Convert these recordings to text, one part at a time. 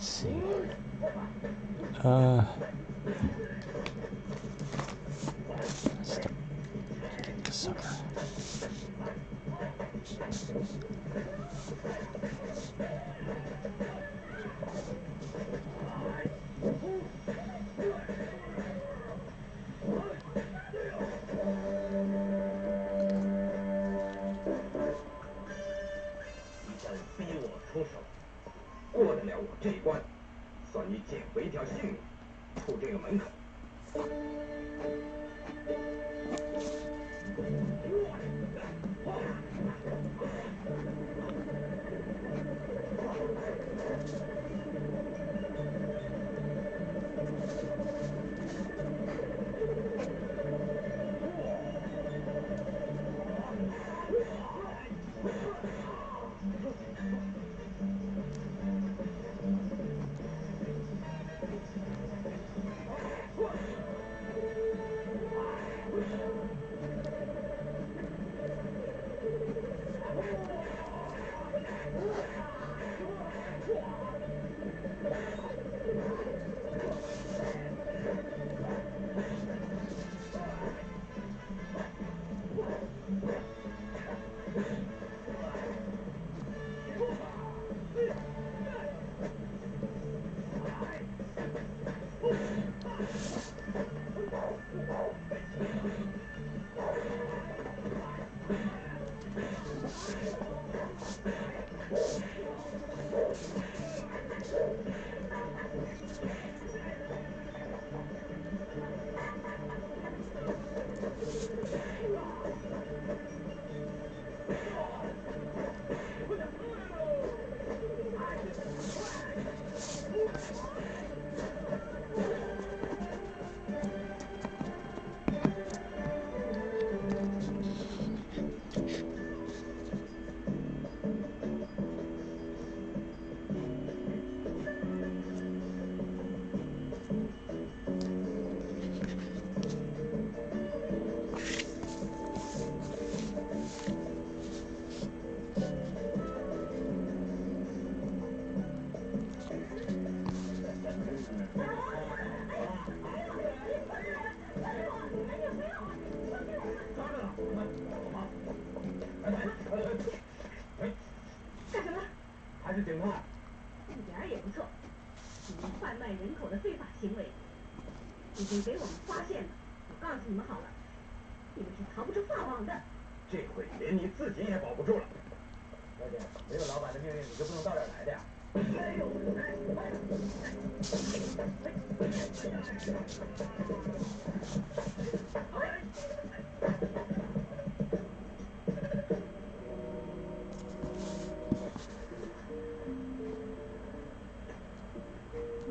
see. Let's get the sucker.逼我出手，过得了我这一关，算你捡回一条性命。出这个门口。干什么？还是警察。一点儿也不错。你们贩卖人口的非法行为已经被我们发现了。我告诉你们好了，你们是逃不出法网的。这回连你自己也保不住了。小姐，没有老板的命令，你就不能到这儿来的呀？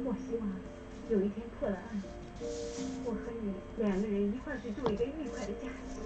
我希望有一天破了案，我和你两个人一块去度一个愉快的假期。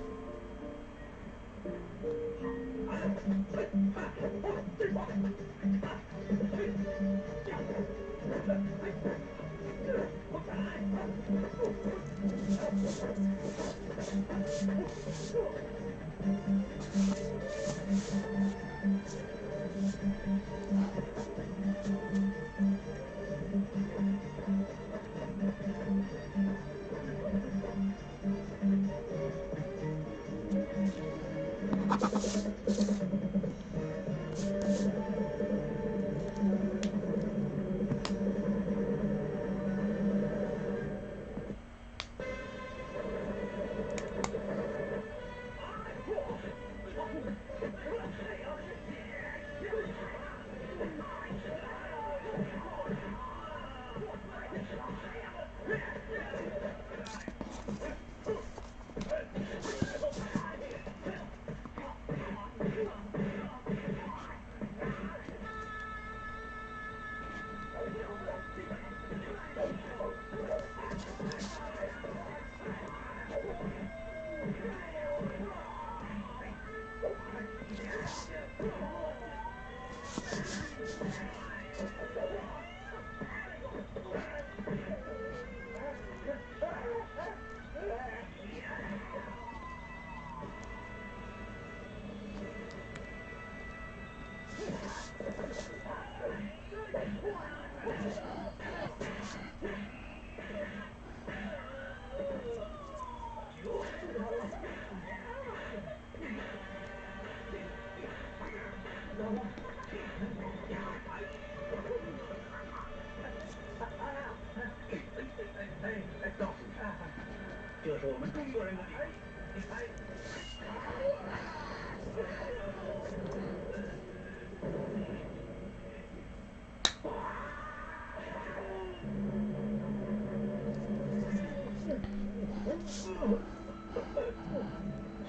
这是我们中国人的礼仪。哎。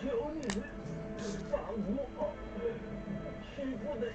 求你把我欺负的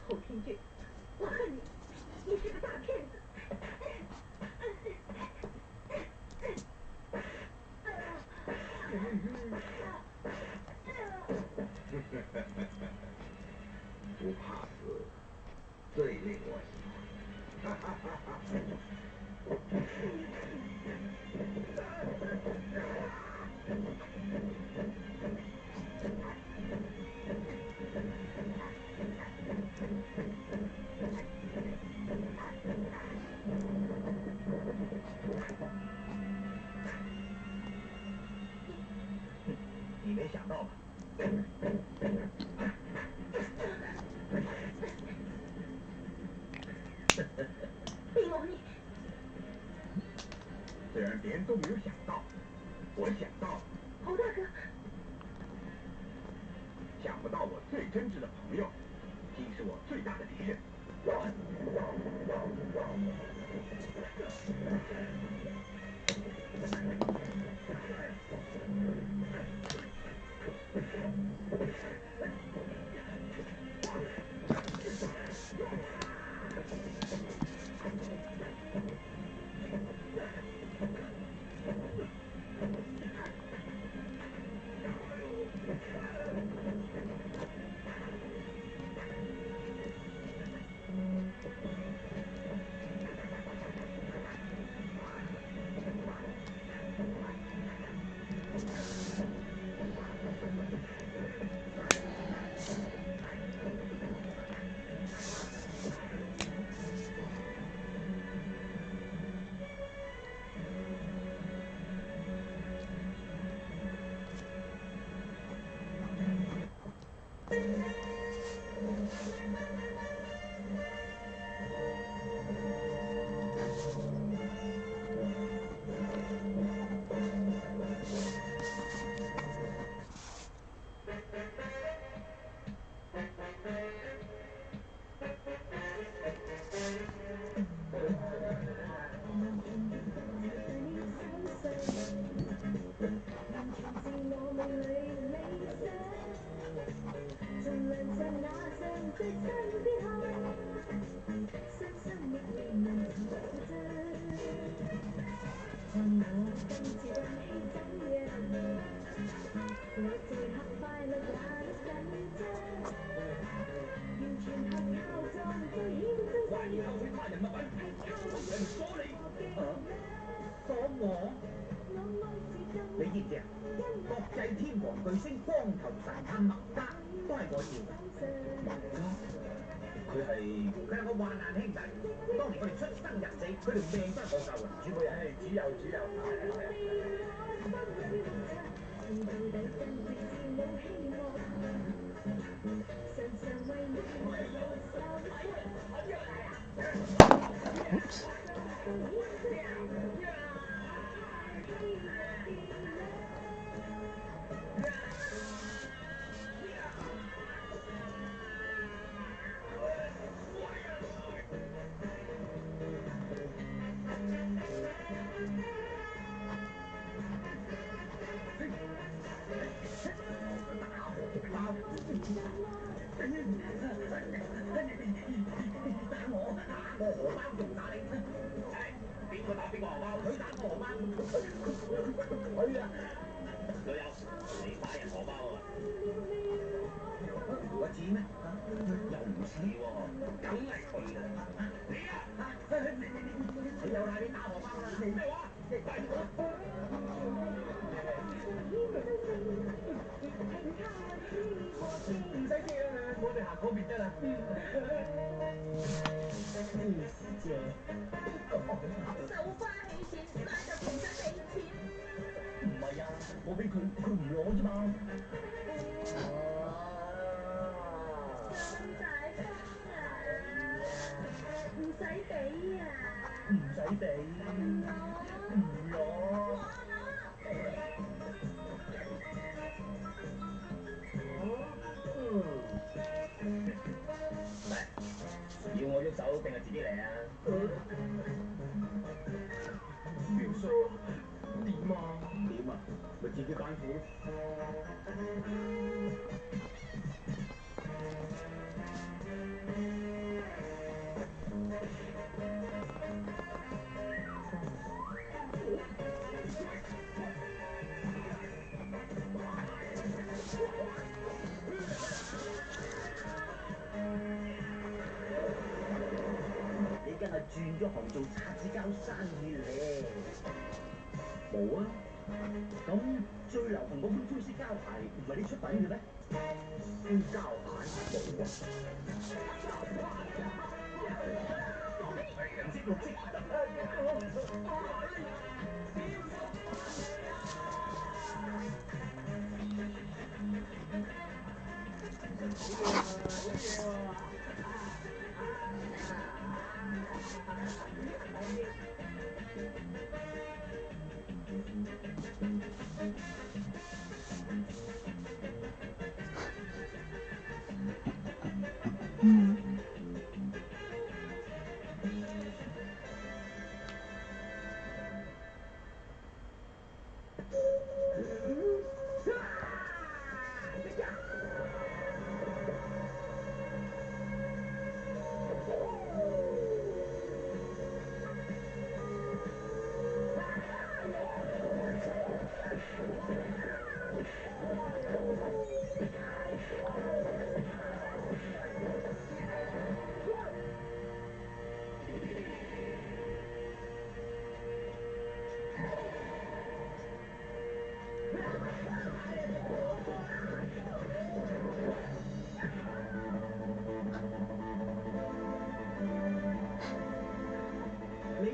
后听君，我恨你，你是个大骗子。不怕死，最令我喜欢。你没想到吧？李某你，虽然别人都没有想到，我想到了。侯大哥，想不到我最真挚的朋友，竟是我最大的敌人。物品，有人鎖你，鎖我？你知唔知啊？國際天王巨星光頭神探麥嘉都係我要嘅。麥嘉？佢係我患難兄弟，當年我哋出生入死，佢條命都係我救嘅。主持人，主佑。Oops.要我喐手定係自己嚟啊？邊衰啊？點啊？咪自己揀苦。轉咗行做擦紙膠生意咧，冇啊！咁最流行嗰款灰色膠鞋唔係你出品嘅咩？灰膠鞋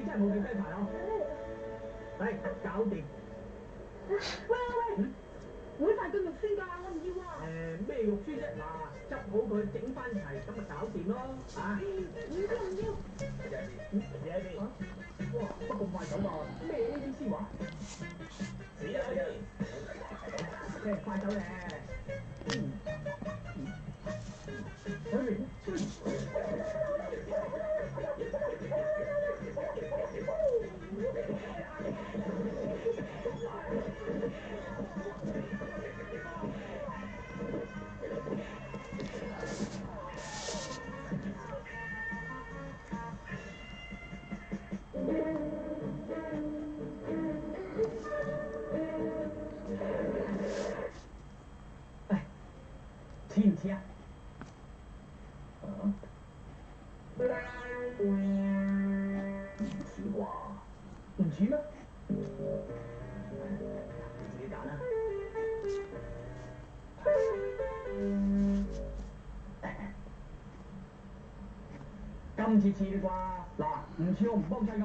冇冇叫雞排啊！係搞掂。喂，每塊腳肉酸㗎，我唔要啊！咩肉酸啫？嗱，執好佢，整翻齊，咁咪搞掂咯，啊！唔要。嘢先。哇，不咁快走啊？咩 ABC 話？死啦！快走咧！黐唔黐啊？唔似咩？自己揀啦。今次似啲啩？嗱，唔似我唔幫襯㗎。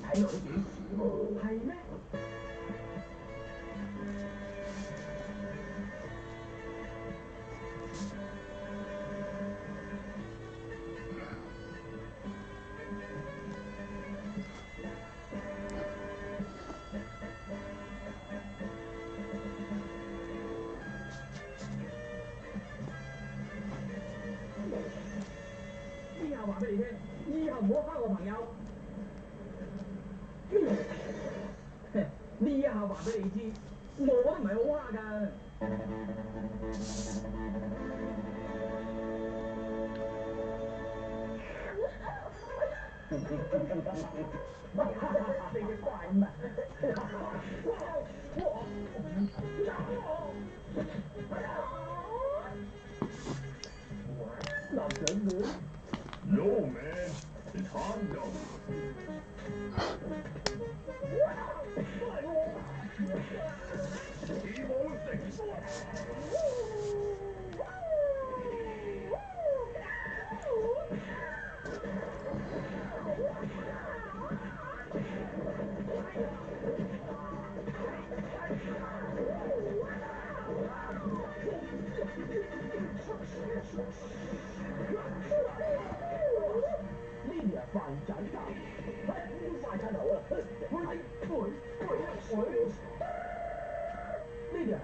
睇落都幾似喎。係咩？以後話俾你聽，以後唔好蝦我朋友。呢一下話俾你知，我都唔係好蝦㗎。你嘅怪物！男長女 No, man. It's hot dog. 起舞食。呢啲係飯仔㗎，快餐頭啊！呢啲係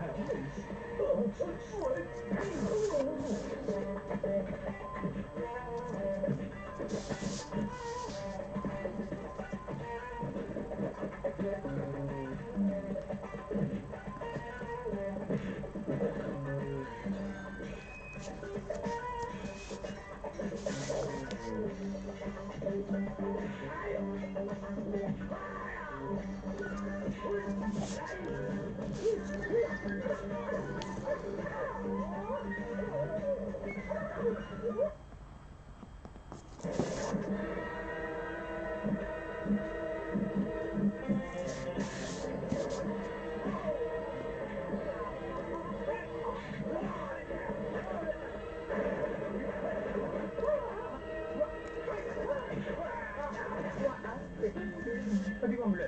點解咁涼嘅？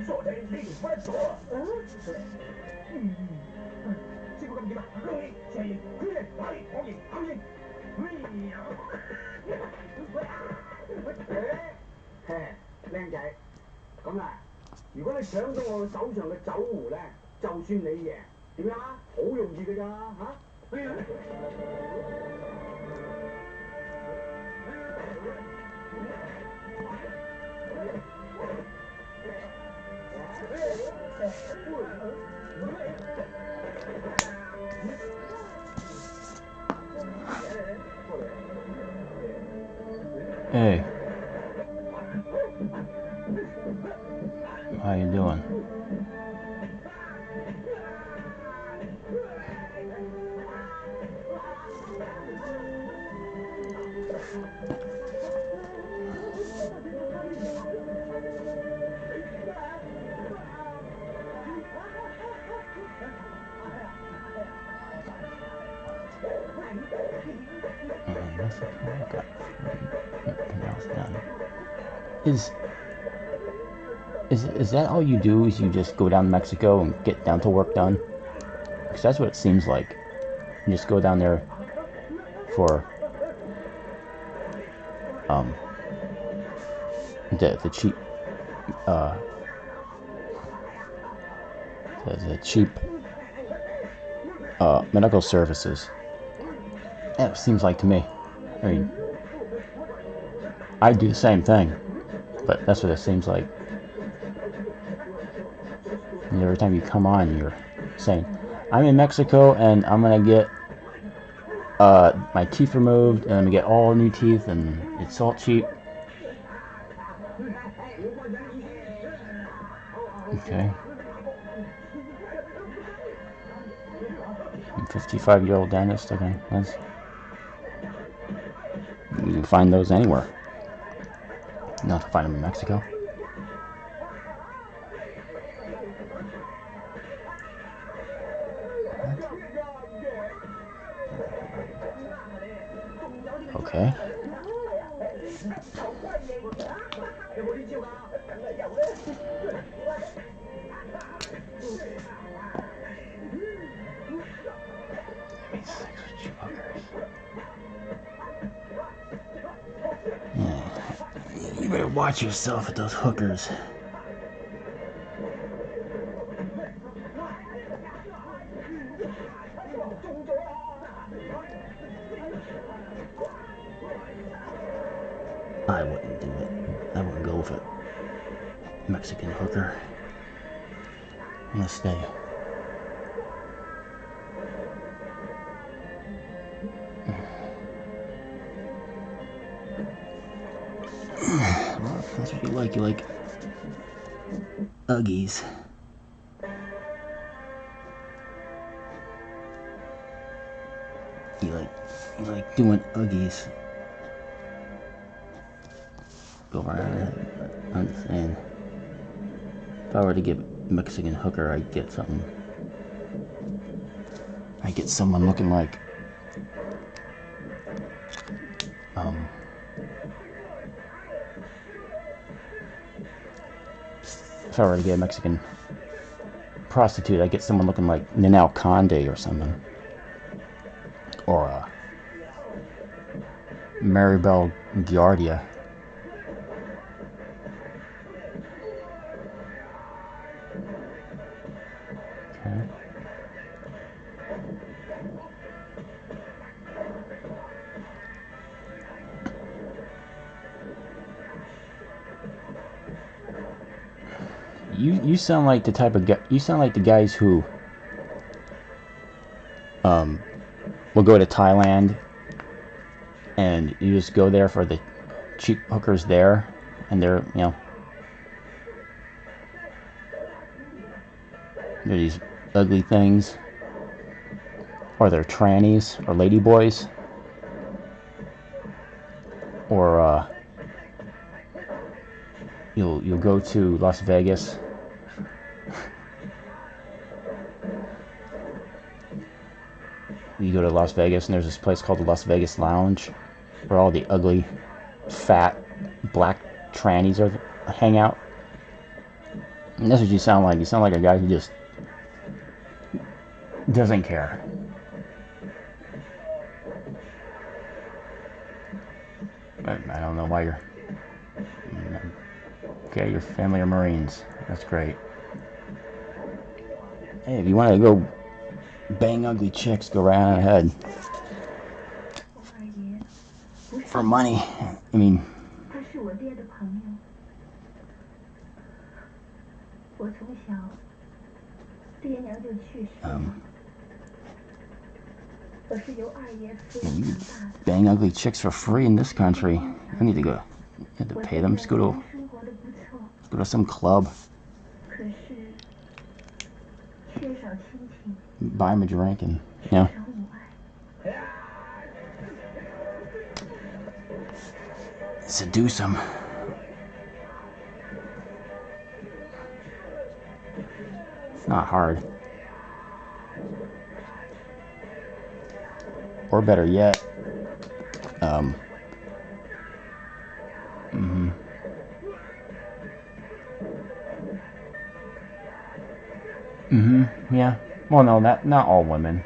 傻仔，呢條甩咗啊！師傅咁點啊？攏起，斜形，圈形，打形，往形，後形。靚仔，咁啊，如果你搶到我手上嘅酒壺咧，就算你贏，點樣啊？好容易㗎咋嚇？Hey. How you doing? Is that all you do? Is you just go down to Mexico and get down to work done? Because that's what it seems like. You just go down there for the cheap the cheap medical services. Yeah, it seems like to me. I mean, I'd do the same thing, but that's what it seems like. And every time you come on, you're saying, I'm in Mexico and I'm gonna get my teeth removed and I'm gonna get all new teeth and it's all cheap. Okay. I'm 55-year-old dentist. Okay, you can find those anywhere. Not to find them in Mexico. Okay. You better watch yourself at those hookers. I wouldn't do it. I wouldn't go with a Mexican hooker. I'm gonna stay. Well, that's what you like. You like Uggies. You like doing Uggies. Go around. I'm just saying. If I were to get Mexican hooker, I'd get something. I'd get someone looking like if I were to get a Mexican prostitute, I'd get someone looking like Ninel Conde or something. Or Maribel Guardia. Okay. You sound like the type of guy. You sound like the guys who will go to Thailand and you just go there for the cheap hookers there, and they're they're these ugly things, or they're trannies or ladyboys, or you'll go to Las Vegas. You go to Las Vegas and there's this place called the Las Vegas Lounge where all the ugly, fat, black trannies hang out. And that's what you sound like. You sound like a guy who just doesn't care. I don't know why you're... Okay, your family are Marines. That's great. Hey, if you want to go bang ugly chicks, go right on ahead. For money, I mean... you bang ugly chicks for free in this country. You need to go. You have to pay them. Just go to some club. Buy them a drink and seduce them. It's not hard. Or better yet, yeah. Well, no, not all women.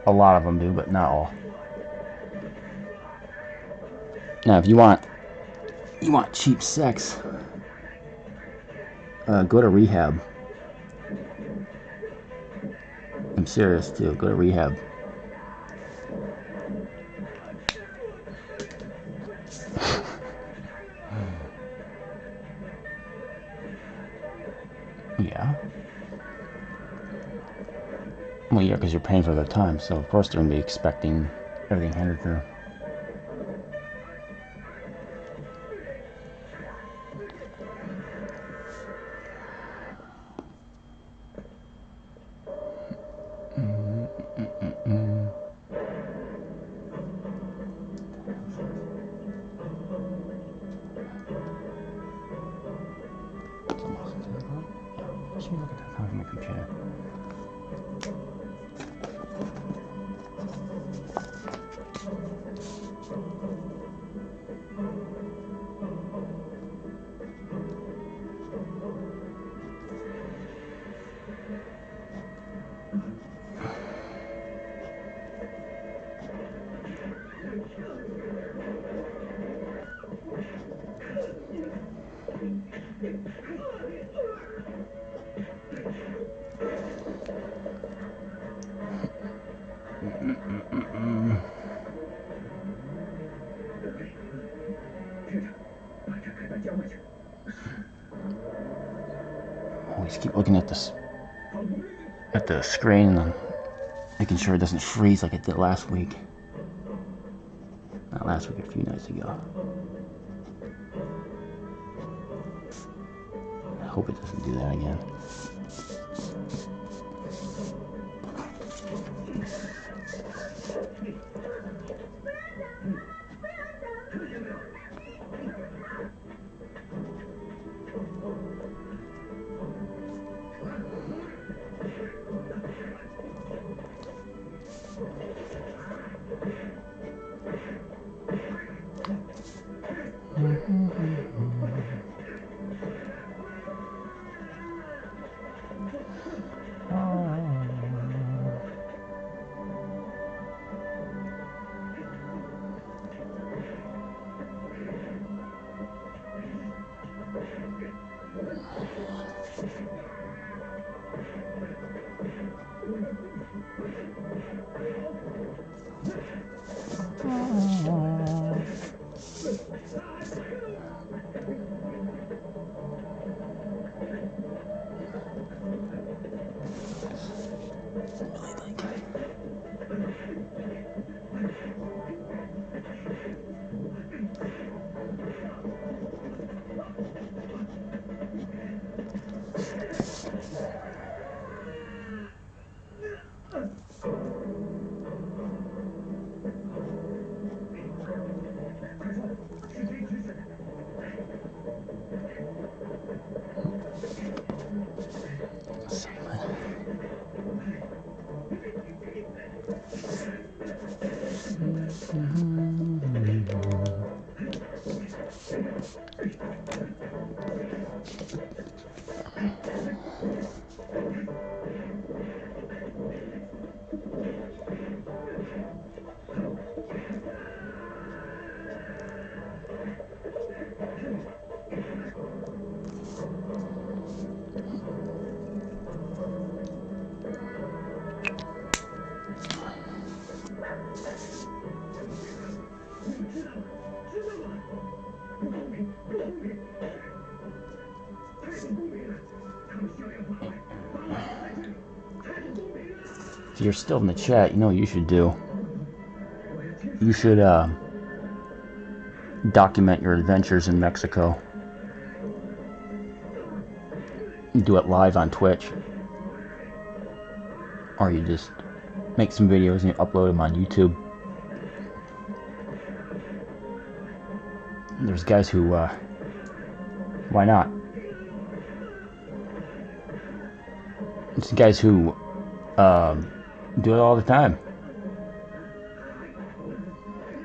A lot of them do, but not all. Now, if you want cheap sex, go to rehab. I'm serious too. Go to rehab. Yeah. Well, yeah, because you're paying for their time, so of course they're going to be expecting everything handed through. Let me look at that on my computer. Always keep looking at this, at the screen, and making sure it doesn't freeze like it did last week. Not last week, a few nights ago. I hope it doesn't do that again. If you're still in the chat, you know what you should do. You should document your adventures in Mexico. You do it live on Twitch. Or you just make some videos and you upload them on YouTube. There's guys who, why not? There's guys who do it all the time.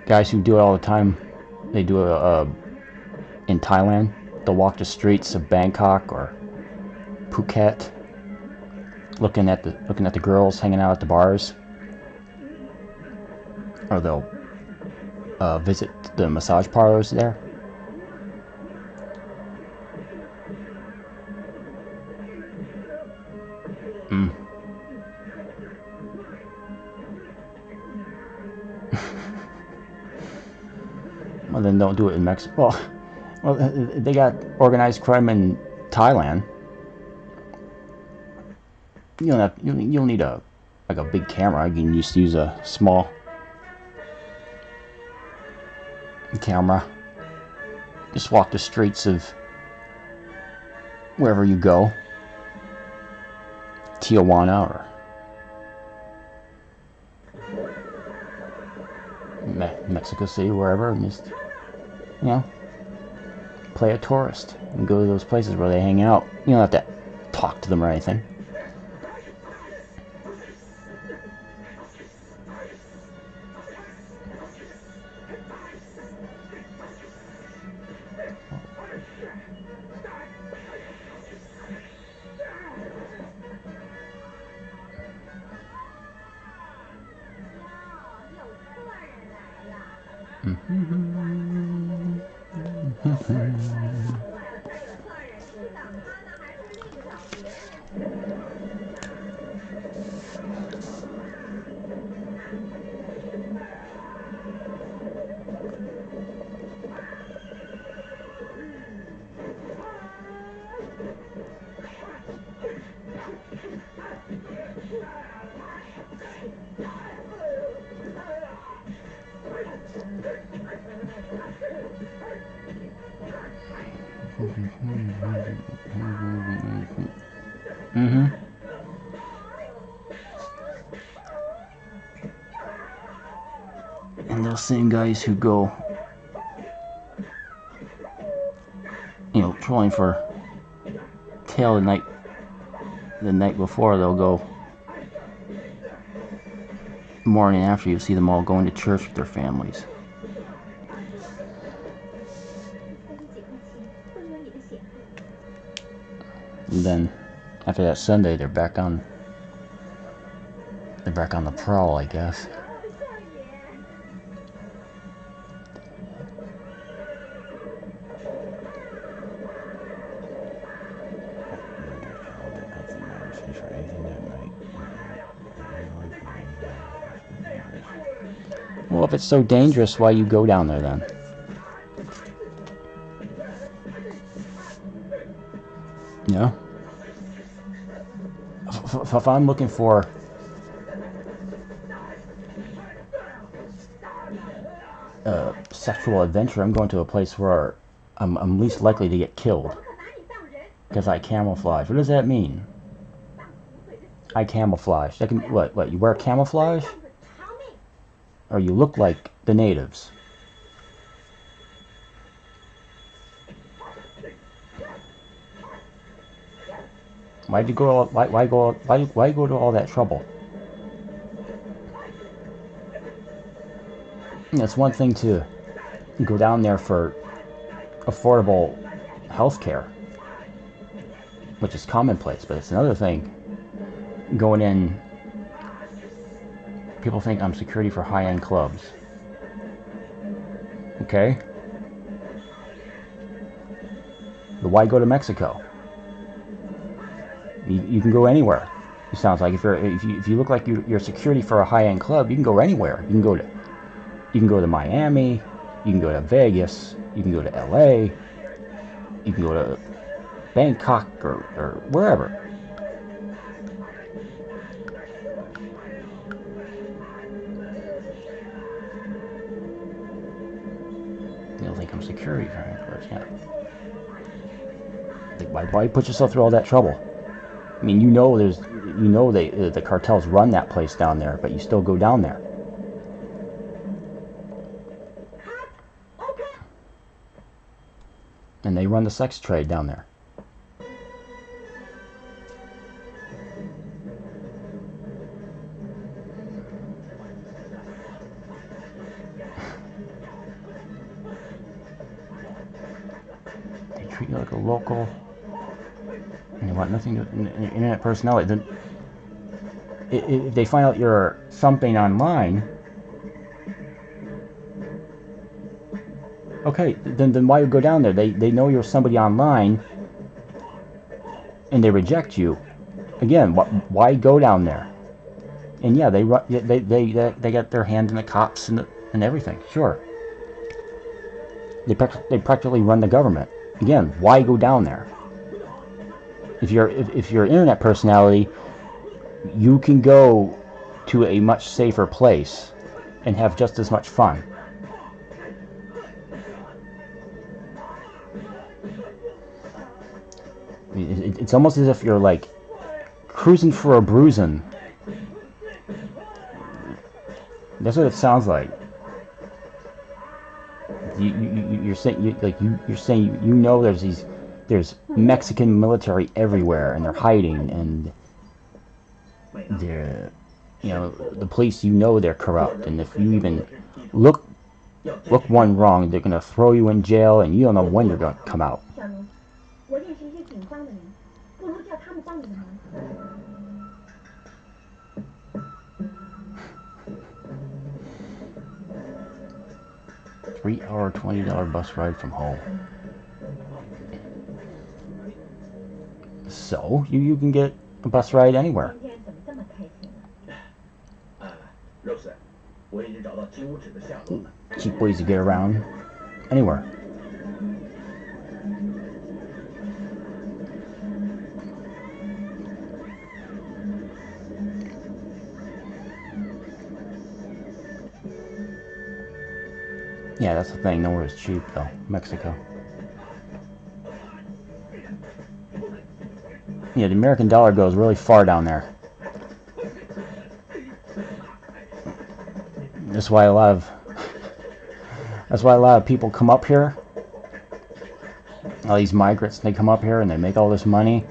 Guys who do it all the time. They do it in Thailand. They'll walk the streets of Bangkok or Phuket, looking at the girls hanging out at the bars, or they'll visit the massage parlors there. Well, then don't do it in Mexico. Well, they got organized crime in Thailand. You'll need a big camera. You can just use a small camera. Just walk the streets of wherever you go, Tijuana or Mexico City, wherever, and just, play a tourist and go to those places where they hang out. You don't have to talk to them or anything. And those same guys who go, you know, trolling for tail the night before, they'll go morning after. You see them all going to church with their families. And then after that Sunday, they're back on the prowl, I guess. Well, if it's so dangerous, why you go down there then? You know? If I'm looking for sexual adventure, I'm going to a place where I'm least likely to get killed. Because I camouflage. What does that mean? I camouflage. That can, what? You wear camouflage? Or you look like the natives? Why go to all that trouble? It's one thing to go down there for affordable health care, which is commonplace, but it's another thing going in. People think I'm security for high-end clubs. Okay? But why go to Mexico? You can go anywhere. It sounds like if you look like you're security for a high-end club, you can go anywhere. You can go to Miami, you can go to Vegas, you can go to LA, you can go to Bangkok or wherever. You don't think I'm security for high-end clubs, yeah. Why put yourself through all that trouble? I mean, the cartels run that place down there, but you still go down there. And they run the sex trade down there. They treat you like a local. And they want nothing to internet personality. If they find out you're something online, okay, then why go down there? They know you're somebody online, and they reject you. Again, why go down there? And yeah, they got their hand in the cops and everything. Sure, they practically run the government. Again, why go down there? If you're an internet personality, you can go to a much safer place and have just as much fun. It's almost as if you're like cruising for a bruising. That's what it sounds like. You're saying you know there's these there's Mexican military everywhere, and they're hiding, and they're, you know, the police, you know, they're corrupt, and if you even look one wrong, they're gonna throw you in jail, and you don't know when you're gonna come out. 小龙，我认识一些警方的人，不如叫他们帮你的忙。3-hour, $20 bus ride from home. So you can get a bus ride anywhere. 今天怎么这么开心？ Rose，我已经找到金屋指的下落了。 Cheap ways to get around anywhere. Yeah, that's the thing. Nowhere is cheap, though. Mexico. Yeah, the American dollar goes really far down there. That's why a lot of people come up here. All these migrants, they come up here and they make all this money,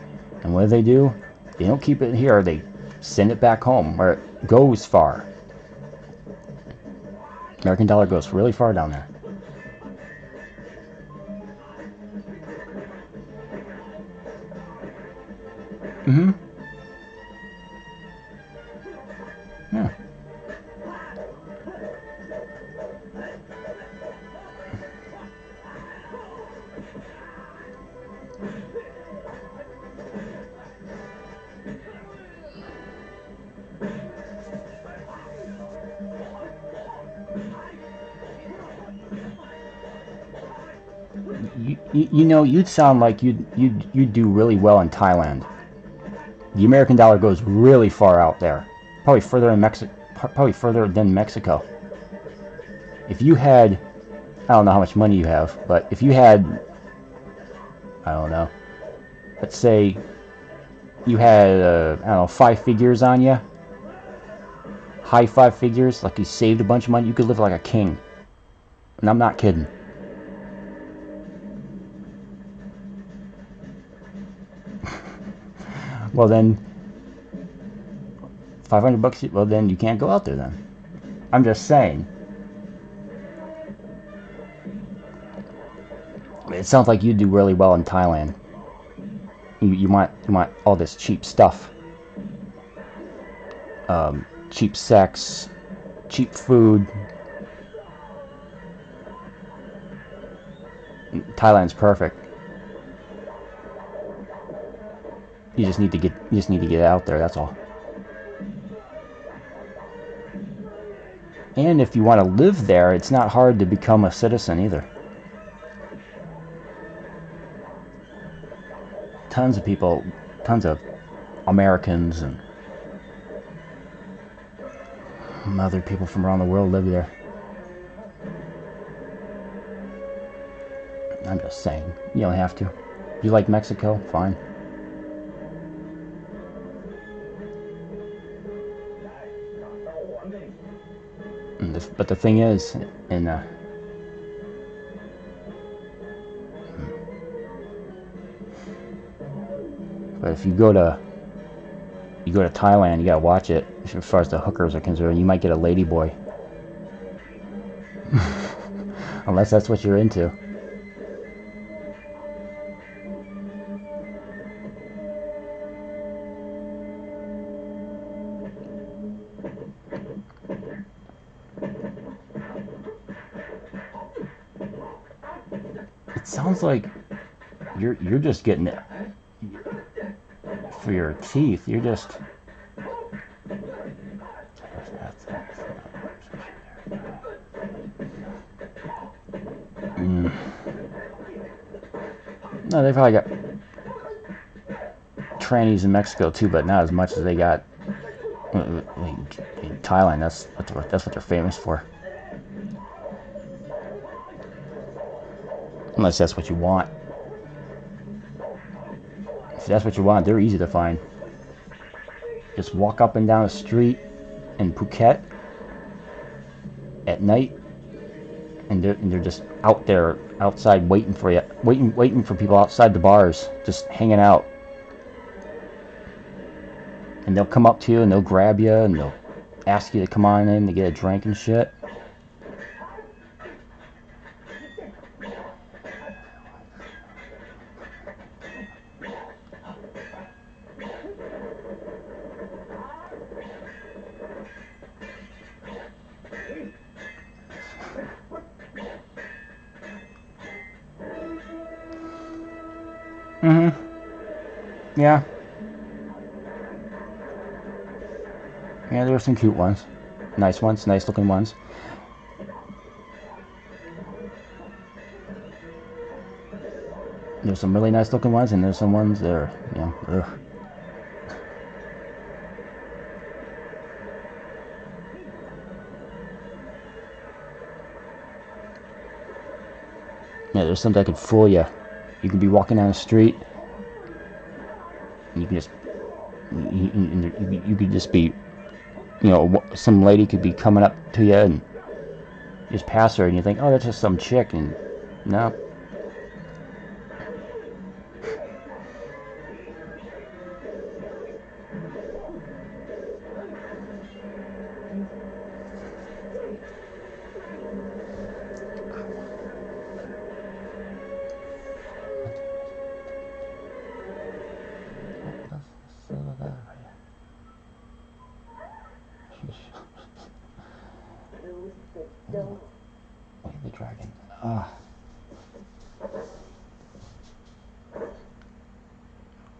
and what do? They don't keep it here. They send it back home where it goes far. American dollar goes really far down there. Mm-hmm. Yeah. You know, you'd sound like you'd do really well in Thailand. The American dollar goes really far out there, probably further than Mexico. If you had, I don't know how much money you have, but if you had, I don't know, let's say you had, I don't know, 5 figures on you, high 5 figures, like you saved a bunch of money, you could live like a king. And I'm not kidding. Well then, $500, well then you can't go out there then. I'm just saying. It sounds like you do really well in Thailand. You want all this cheap stuff. Cheap sex, cheap food. Thailand's perfect. You just need to get out there, that's all. And if you want to live there, it's not hard to become a citizen either. Tons of people, tons of Americans and other people from around the world live there. I'm just saying, you don't have to. If you like Mexico, fine. But the thing is, but if you go to Thailand, you gotta watch it. As far as the hookers are concerned, you might get a ladyboy, unless that's what you're into. It sounds like you're just getting it for your teeth. You're just No, they probably got trannies in Mexico too, but not as much as they got in Thailand. That's what they're famous for. Unless that's what you want. If that's what you want, they're easy to find. Just walk up and down the street in Phuket at night, and they're just out there outside waiting for you, waiting for people outside the bars, just hanging out. And they'll come up to you and they'll grab you and they'll ask you to come on in to get a drink and shit. Yeah. Yeah, there are some cute ones. Nice ones, nice looking ones. There's some really nice looking ones, and there's some ones that are, you know, ugh. Yeah, there's some that could fool you. You could be walking down the street, and you can just, you could just be, you know, some lady could be coming up to you and just pass her, and you think, oh, that's just some chick, and no. The dragon.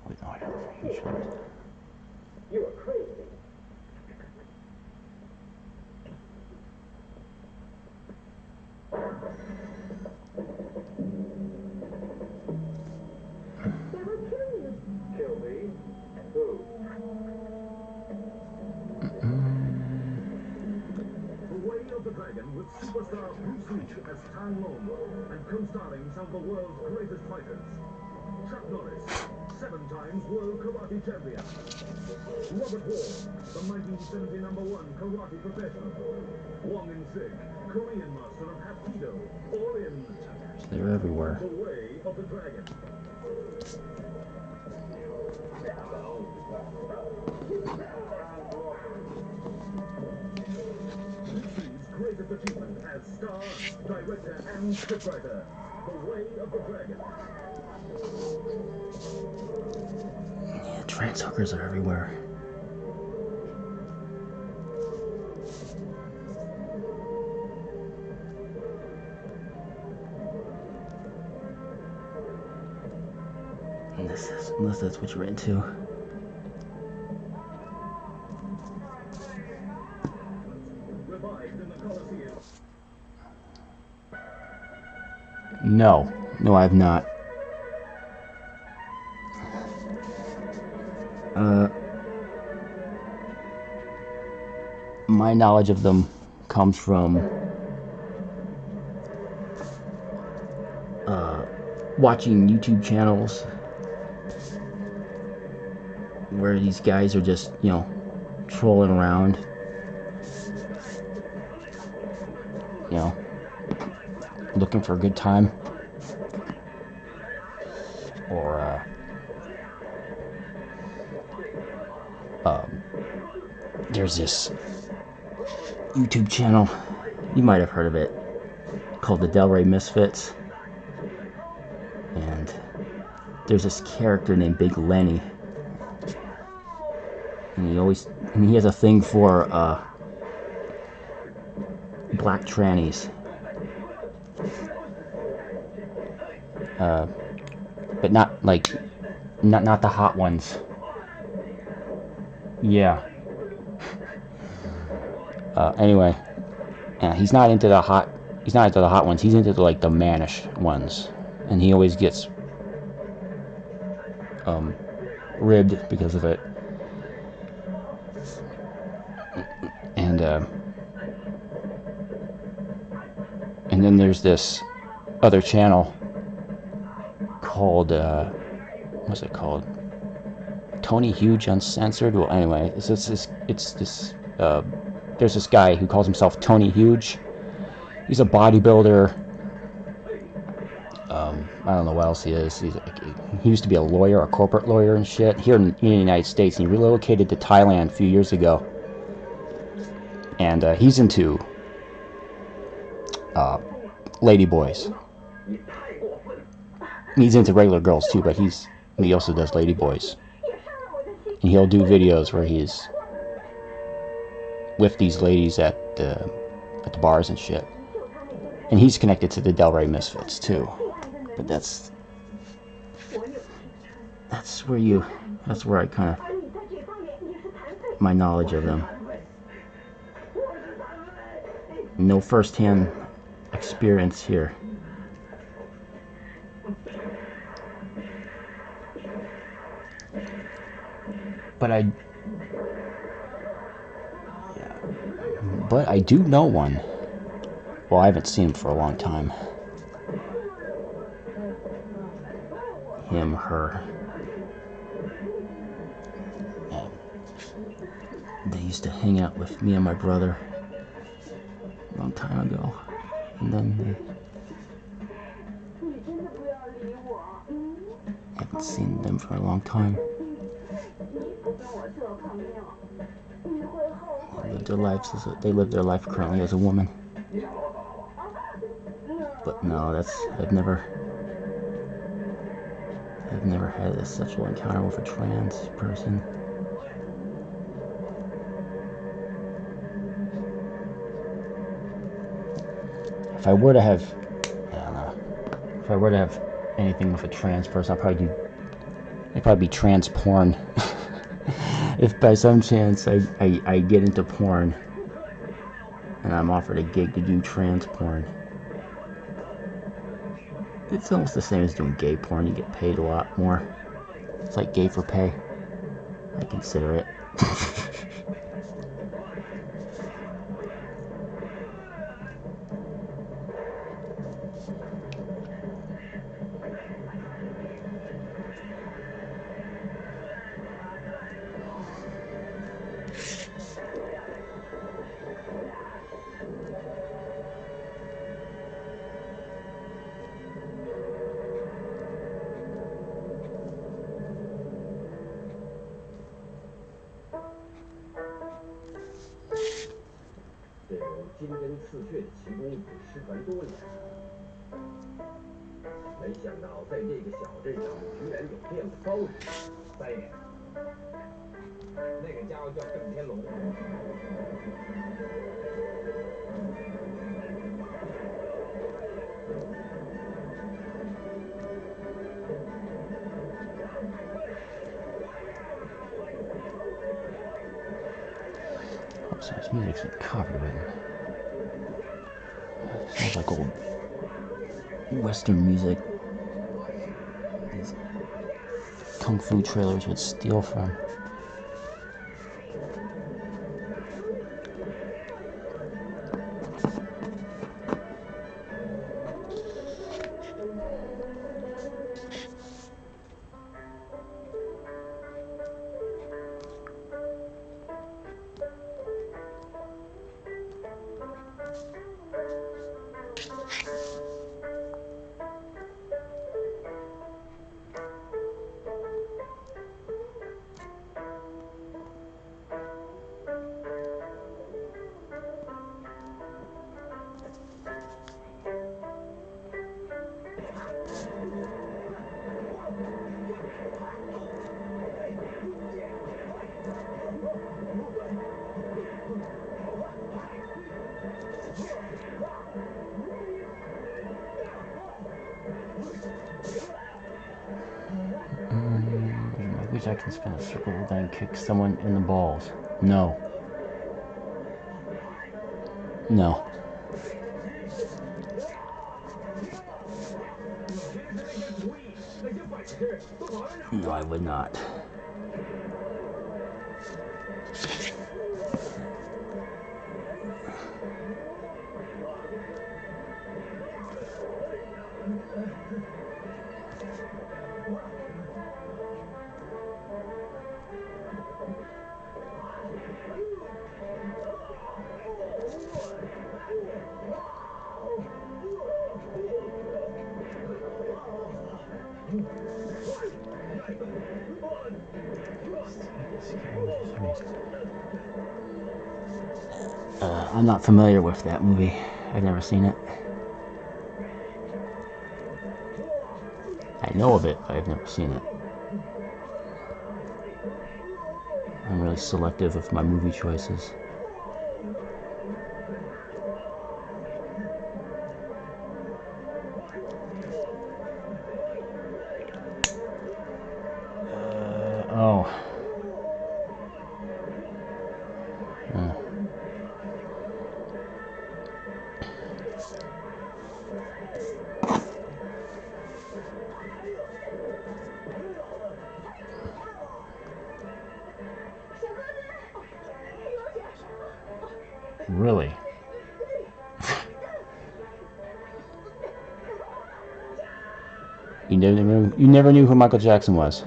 Wait, no, I have a huge one. You are crazy. They will kill you. Kill me? Who? The Way of the Dragon with superstar Bruce Lee as Tang Long and co-starring some of the world's greatest fighters. Chuck Norris, 7 times world karate champion. Robert Wall, the 1970 #1 karate professional. Wong In-sik, Korean master of Hapkido, all in They're everywhere. The Way of the Dragon. Bruce's greatest achievement as star, director, and scriptwriter. The Way of the Dragon. Yeah, trans hookers are everywhere. Unless that's what you're into. Revived in the Colosseum. No, I have not. My knowledge of them comes from watching YouTube channels where these guys are just, you know, trolling around, you know, looking for a good time, or there's this YouTube channel, you might have heard of it, called the Delray Misfits, and there's this character named Big Lenny, and he has a thing for black trannies, but not like not the hot ones. Yeah. Anyway, he's not into the hot. He's not into the hot ones. He's into like the mannish ones, and he always gets ribbed because of it. And then there's this other channel called what's it called? Tony Huge Uncensored. Well, anyway, it's this there's this guy who calls himself Tony Huge, He's a bodybuilder. I don't know what else he is. He used to be a lawyer, a corporate lawyer and shit, here in the United States. And he relocated to Thailand a few years ago. And he's into ladyboys. He's into regular girls too, but he also does ladyboys. And he'll do videos where he's with these ladies at the bars and shit. And he's connected to the Delray Misfits too. But that's where I kind of, my knowledge of them. No first-hand experience here. But I do know one. Well, I haven't seen him for a long time. Him, her. They used to hang out with me and my brother a long time ago. And then I haven't seen them for a long time. They live their life currently as a woman. But no, I've never had a sexual encounter with a trans person. If I were to have anything with a trans person, it'd probably be trans porn. If by some chance I get into porn and I'm offered a gig to do trans porn, it's almost the same as doing gay porn. You get paid a lot more. It's like gay for pay. I consider it.这种金针刺血的奇功夫失传多年，没想到在这个小镇上居然有这样的高手。3爷，那个家伙叫郑天龙。So his music's copyrighted. Sounds like old Western music. These kung fu trailers would steal from. I can spin a circle, then kick someone in the balls. No. No. No, I would not. I'm not familiar with that movie. I've never seen it. I know of it, but I've never seen it. I'm really selective with my movie choices. Oh. Really? You never knew who Michael Jackson was.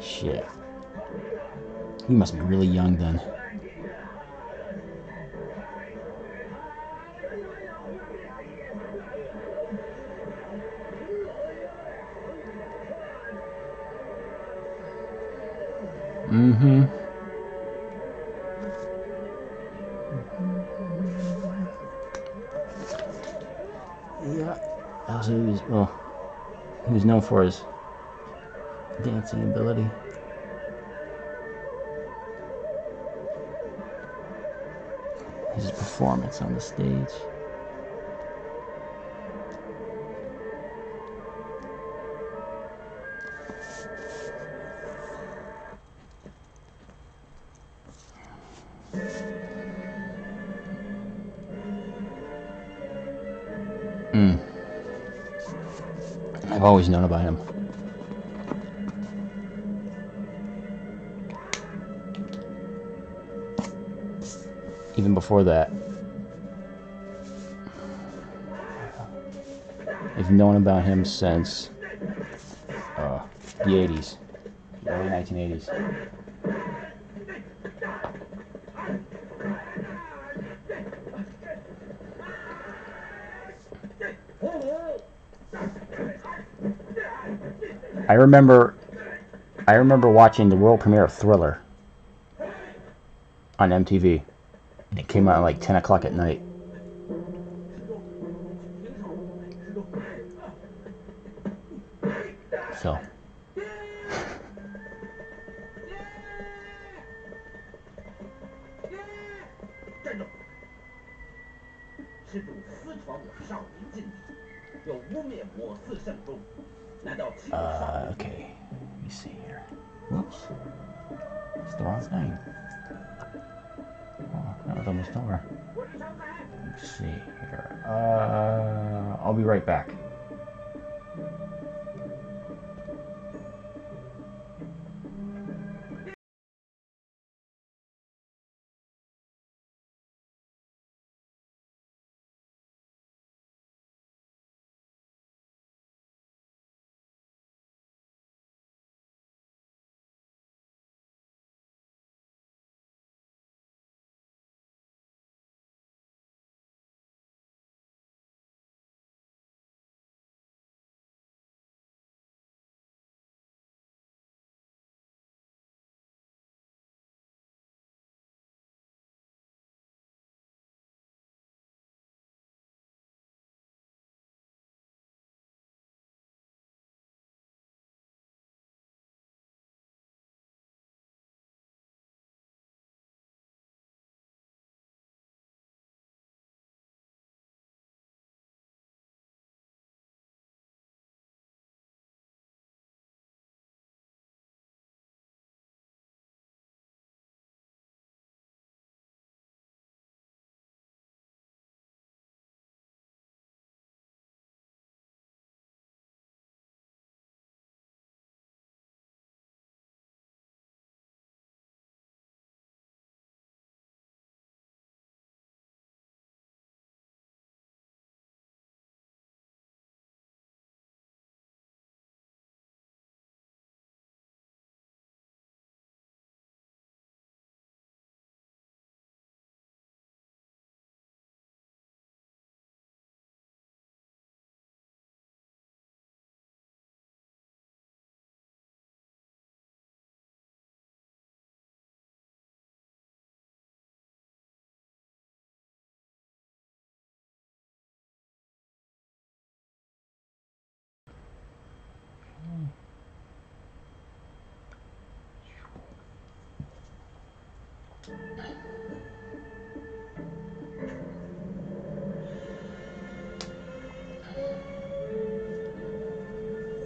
Shit. He must be really young then. Mm-hmm. Yeah. Also, he was known for his dancing ability. His performance on the stage. I've always known about him. Even before that. I've known about him since the 80s, the early 1980s. I remember watching the world premiere of Thriller on MTV. It came out at like 10 o'clock at night. So. Okay. Let me see here. Whoops. It's the wrong thing. Oh, that was almost over. Let's see here. I'll be right back.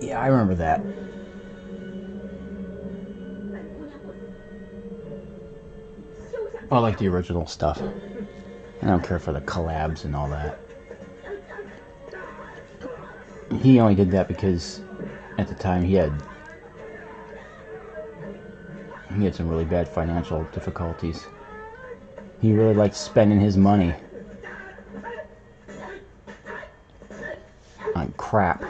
Yeah, I remember that. I like the original stuff. I don't care for the collabs and all that. He only did that because at the time he had some really bad financial difficulties. He really liked spending his money on crap.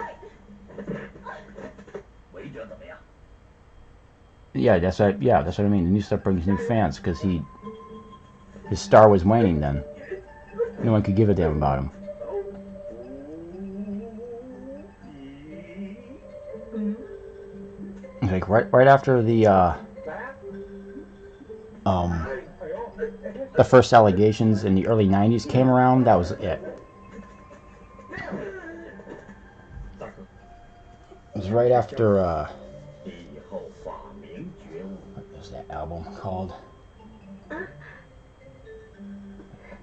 Yeah, that's what I mean. And you start bringing new fans because his star was waning then. No one could give a damn about him. Like right after the first allegations in the early '90s came around, that was it. It was right after what was that album called?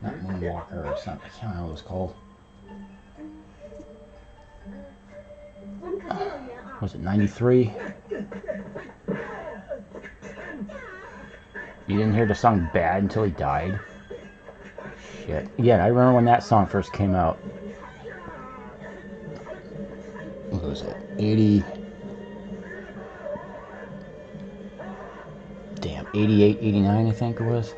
Not Moonwalker or something. I can't remember what it was called. Was it '93? You didn't hear the song Bad until he died? Shit. Yeah, I remember when that song first came out. What was it? 80... Damn, 88, 89 I think it was.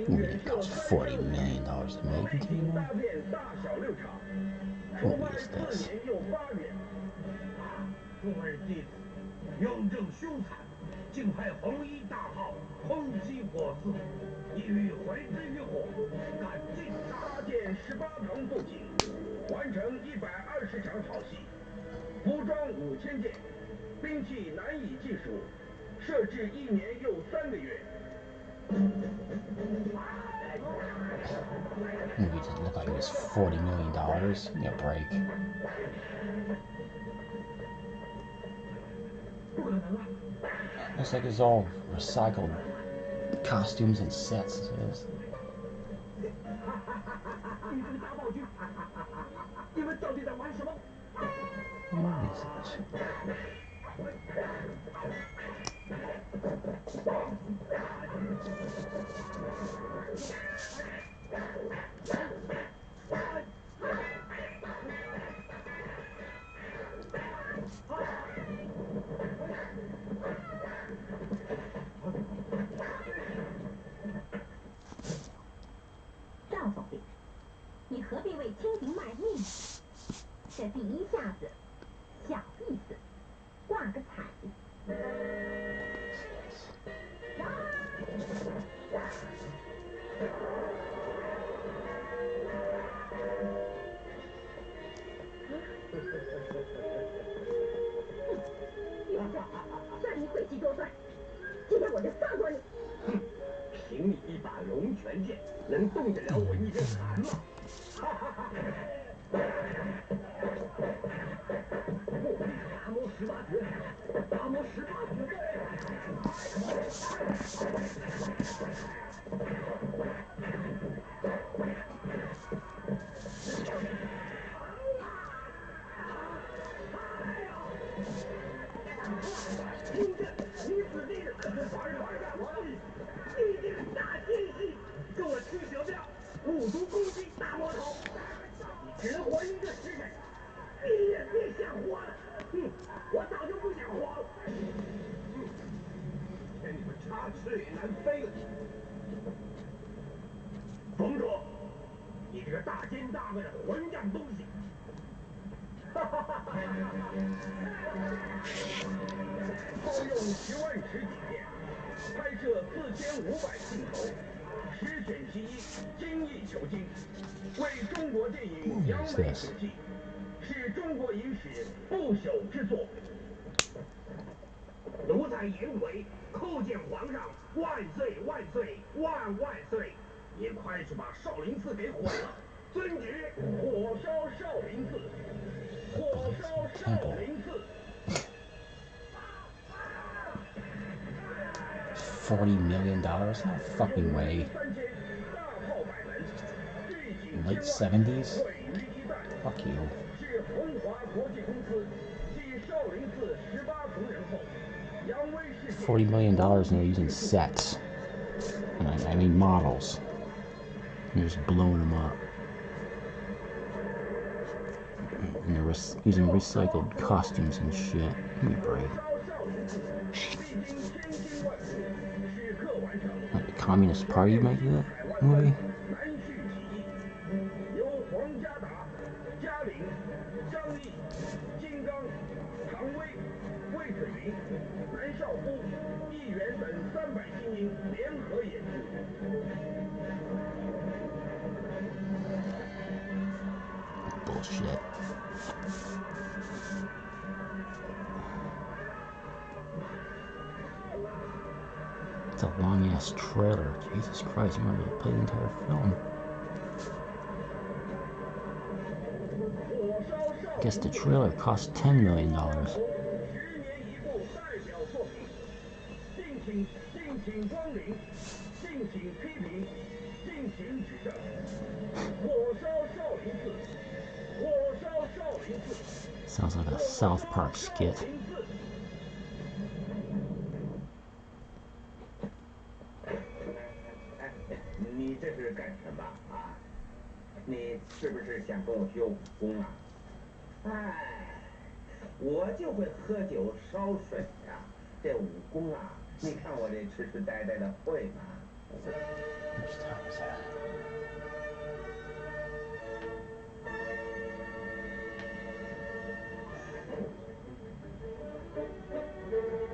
Movie cost $40 million to make. What movie is this? 众位弟子，雍正凶残，竟派红衣大炮轰击火寺，意欲回之于火，赶尽杀剑18堂布景，完成120场好戏，服装5000件，兵器难以计数，设置1年又3个月。 Movie doesn't look like it was $40 million. Give me a break. Looks like it's all recycled costumes and sets. What is it? 赵总兵，你何必为清廷卖命？这第一下子，小意思，挂个彩。算你晦气多算，今天我就放过你。哼，凭你一把龙泉剑，能动得了我一人寒吗？哈哈哈！莫非达摩18绝？达摩18绝！听着，你死定了！你这个大奸细，跟我吃蛇镖，误毒攻击大魔头，你只能活1个时辰，你也别想活了！哼，我早就不想活了。连你们插翅也难飞了。冯卓，你这个大奸大恶的混账东西！耗用10万尺景片，拍摄4500镜头，十选其一，精益求精，为中国电影扬眉吐气，是中国影史不朽之作。奴才严奎叩见皇上，万岁万岁万万岁！也快去把少林寺给毁了！遵旨，火烧少林寺，火烧少林寺。$40 million? No fucking way. Late 70s? Fuck you. $40 million and they're using sets. And I mean models. And they're just blowing them up. And they're using recycled costumes and shit. Give me a break. Like the Communist Party making that movie? Bullshit. It's a long ass trailer. Jesus Christ, you might be able to play the entire film. I guess the trailer cost $10 million. Sounds like a South Park skit. Which time is that?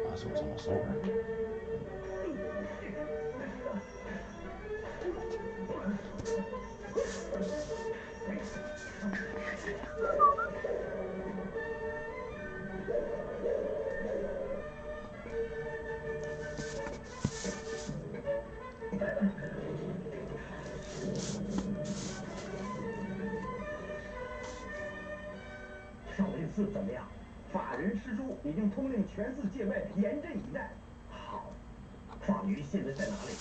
Oh, so it's almost over. South 怎么样？法人师叔已经通令全寺戒备，严阵以待。好，放鱼现在在哪里？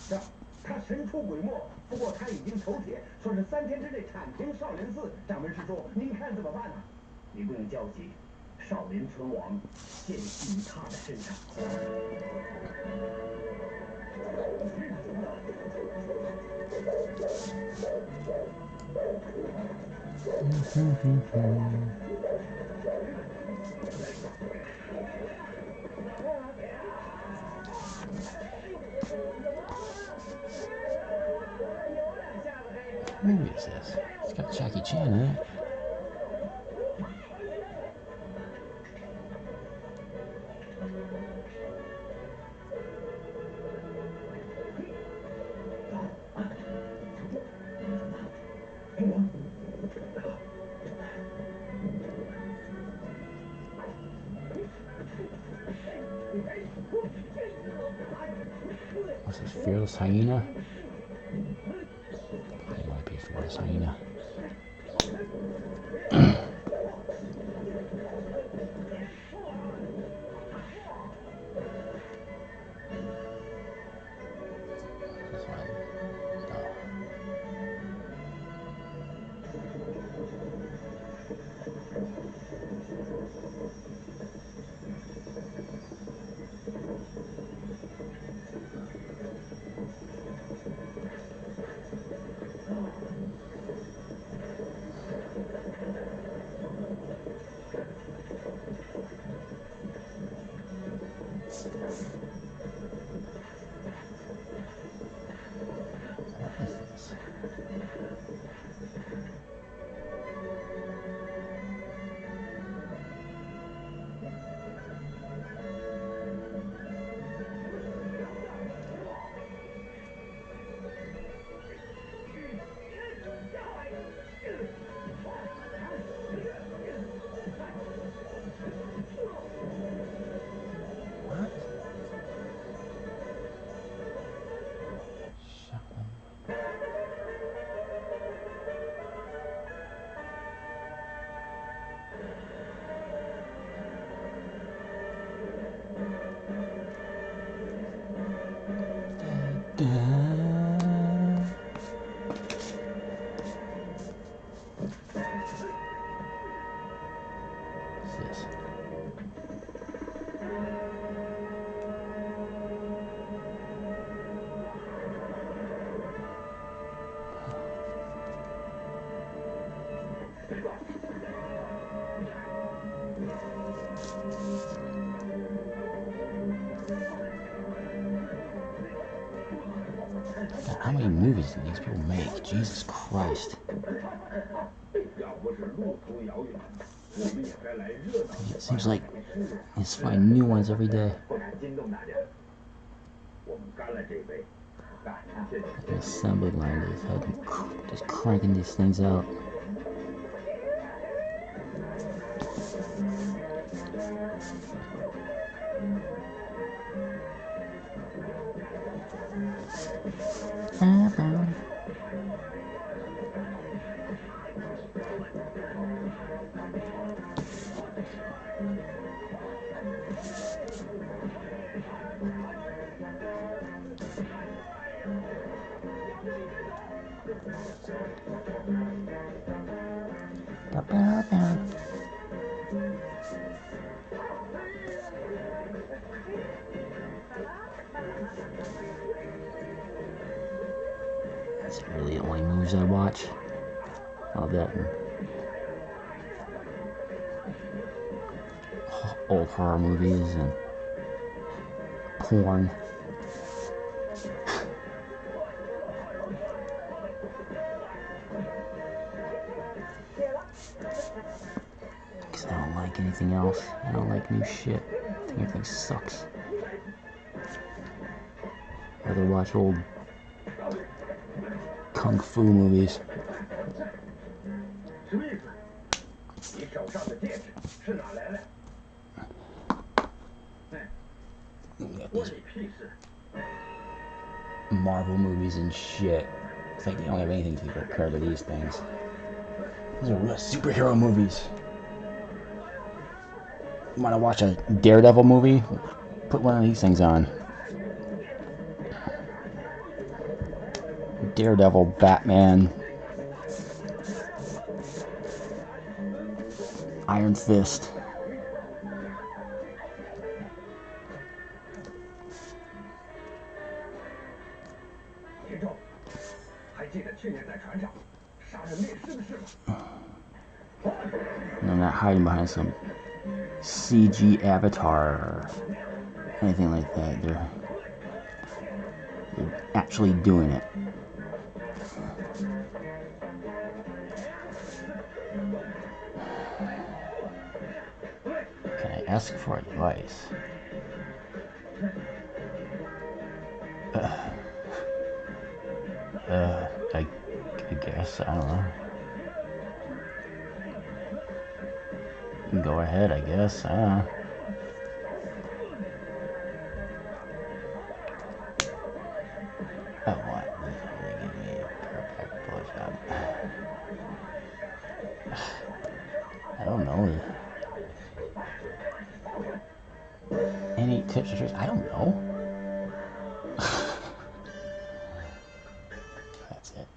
这，他神出鬼没，不过他已经筹帖，说是3天之内铲平少林寺。掌门师叔，您看怎么办呢？你不用焦急，少林存亡，建系于他的身上。What movie is this? It's got Jackie Chan in it. What's this, Fearless Hyena? It might be Fearless Hyena. This one. No. What's this? God, how many movies do these people make? Jesus Christ. 要不是路途遥远，我们也该来热闹些 It seems like 办点事。 he's finding new ones every day. 不敢惊动大家。我们干了这杯，感谢你。 An assembly line is just cranking these things out. That's really the only movies I watch. All that and old horror movies and porn. Because I don't like anything else. I don't like new shit. I think everything sucks. I'd rather watch old kung fu movies. 什么意思？你手上的戒指是哪来的？哎，关你屁事！ Marvel movies and shit. It's like they don't have anything to compare to these things. These are real superhero movies. You want to watch a Daredevil movie? Put one of these things on. Daredevil, Batman, Iron Fist. 听众，还记得去年在船上杀人灭尸的事吗？ And they're not hiding behind some CG avatar or anything like that. They're actually doing it. Can I ask for advice? I guess, I don't know. You can go ahead, I guess, I don't know. Oh, what? They give me a perfect blowjob. I don't know. Any tips or tricks? I don't know. That's it.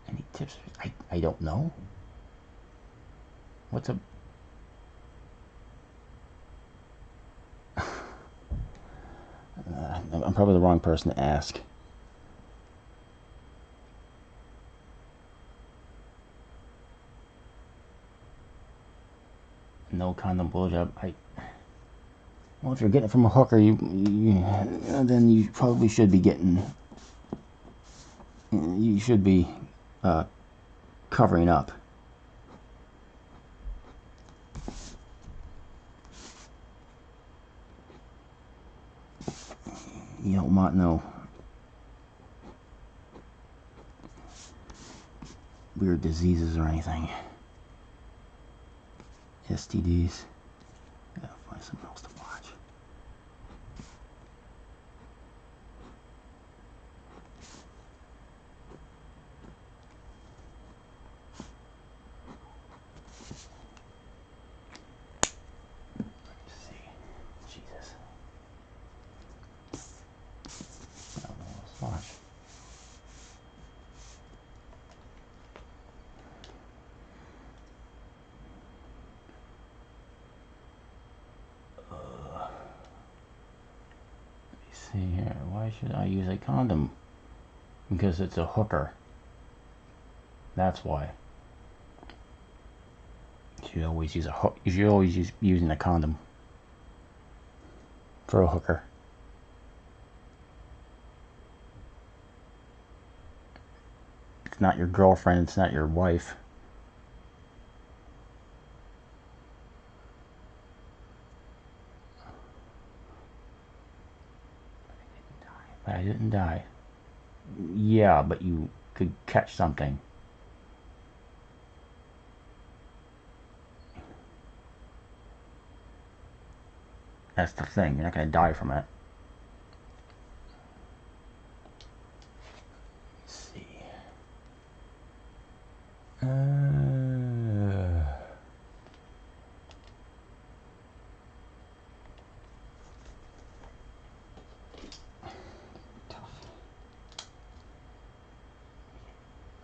Any tips? I don't know. What's a... I'm probably the wrong person to ask. No condom blowjob. Well, if you're getting it from a hooker, then you probably should be getting... You should be covering up. You don't want no weird diseases or anything. STDs. Gotta find something else to watch. Let's see. Jesus. see here. Why should I use a condom? Because it's a hooker. That's why. You should always use you should always use using a condom for a hooker. It's not your girlfriend. It's not your wife. But I didn't die. Yeah, but you could catch something. That's the thing. You're not going to die from it. Let's see.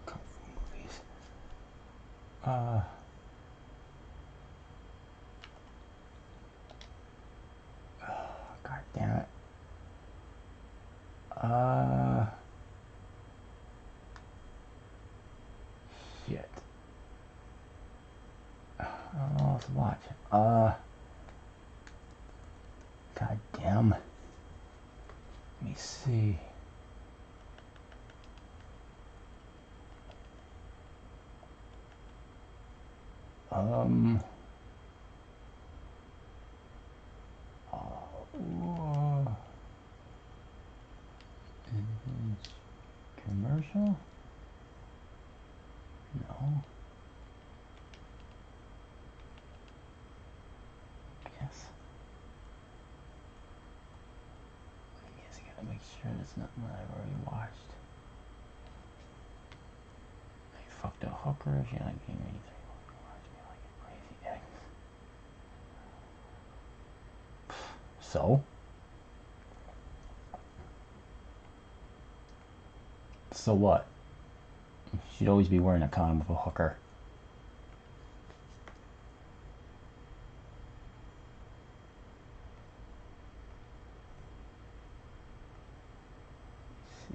Kung Fu movies. God damn it. Shit. I don't know what else to watch. God damn. Let me see. Commercial? No. Yes. I guess I gotta make sure it's nothing that I've already watched. I fucked a hooker. She like gave me anything. Watch me like a crazy ex. So? So what? She'd always be wearing a condom with a hooker. Let's see.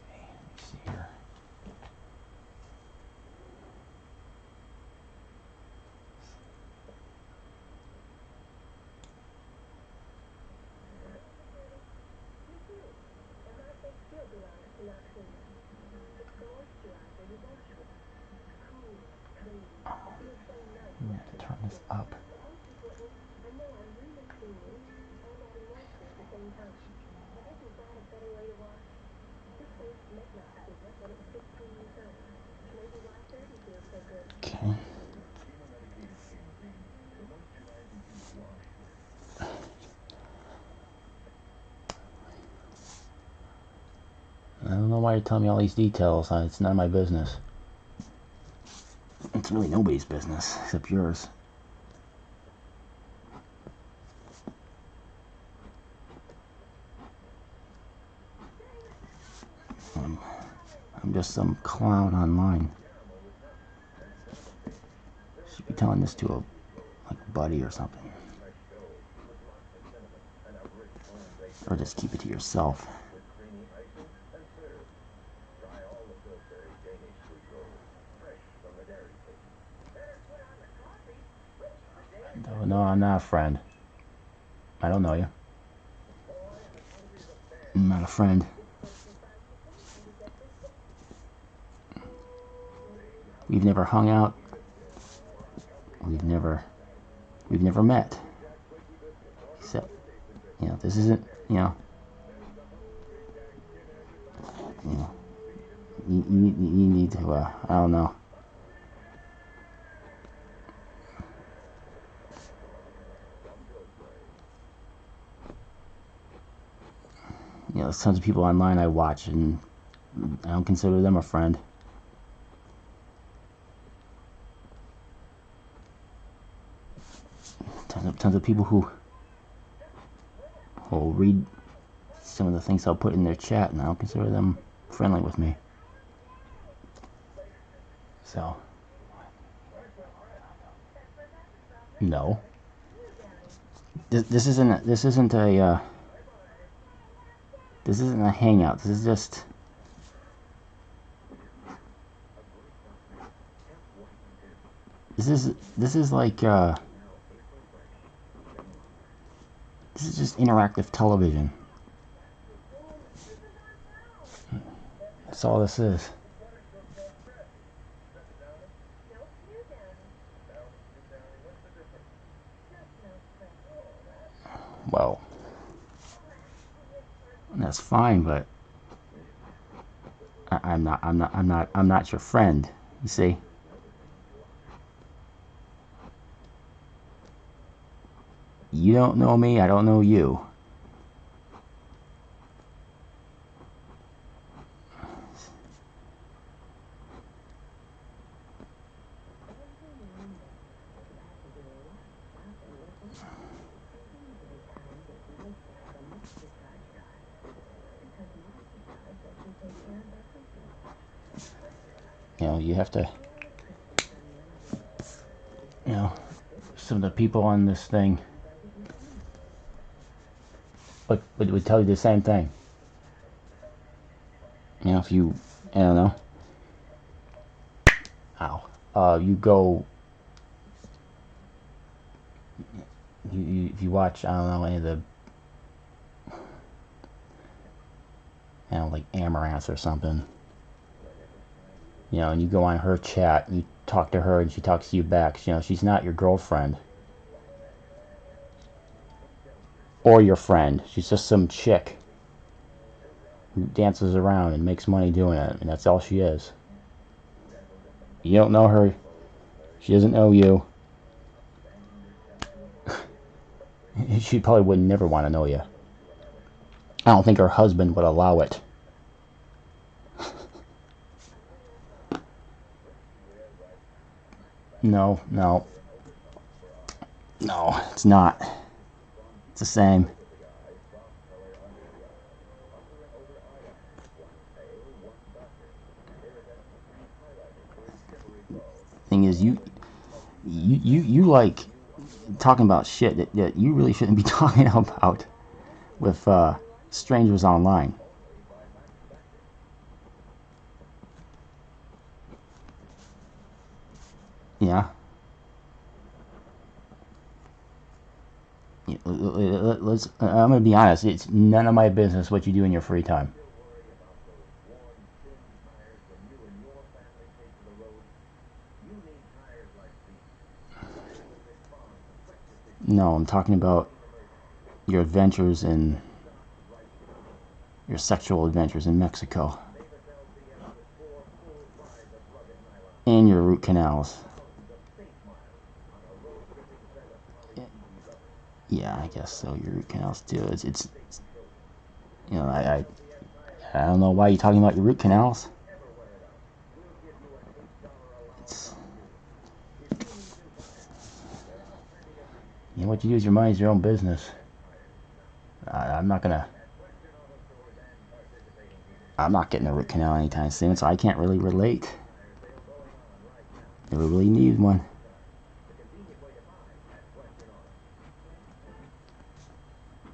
Okay, let me see here. I'm gonna have to turn this up. Okay. I don't know why you're telling me all these details. It's none of my business. It's really nobody's business except yours. I'm just some clown online. Should be telling this to a buddy or something. Or just keep it to yourself. No, I'm not a friend. I don't know you. I'm not a friend. We've never hung out. We've never met. Except, this isn't, you need to, I don't know. There's tons of people online I watch, and I don't consider them a friend. Tons of people who will read some of the things I'll put in their chat, and I don't consider them friendly with me. So, No. This isn't a hangout. This is just. This is like this is just interactive television. That's all this is. Well, that's fine, but I'm not your friend. You see? You don't know me, I don't know you. You know, you have to, you know, some of the people on this thing would tell you the same thing. You know, if you, I don't know, you go, if you watch, I don't know, any of the, you know, like Amaranth or something, you know, and you go on her chat and you talk to her and she talks to you back. You know, she's not your girlfriend or your friend. She's just some chick who dances around and makes money doing it, and that's all she is. You don't know her. She doesn't know you. She probably would never want to know you. I don't think her husband would allow it. No, it's not. It's the same. Thing is, you like talking about shit that you really shouldn't be talking about with strangers online. Yeah. I'm gonna be honest. It's none of my business what you do in your free time. No, I'm talking about your adventures in your sexual adventures in Mexico and your root canals. Yeah, I guess so. Your root canals too. It's you know, I don't know why you're talking about your root canals. It's, you know, what you do with your money is your own business. I'm not getting a root canal anytime soon, so I can't really relate. Never really need one.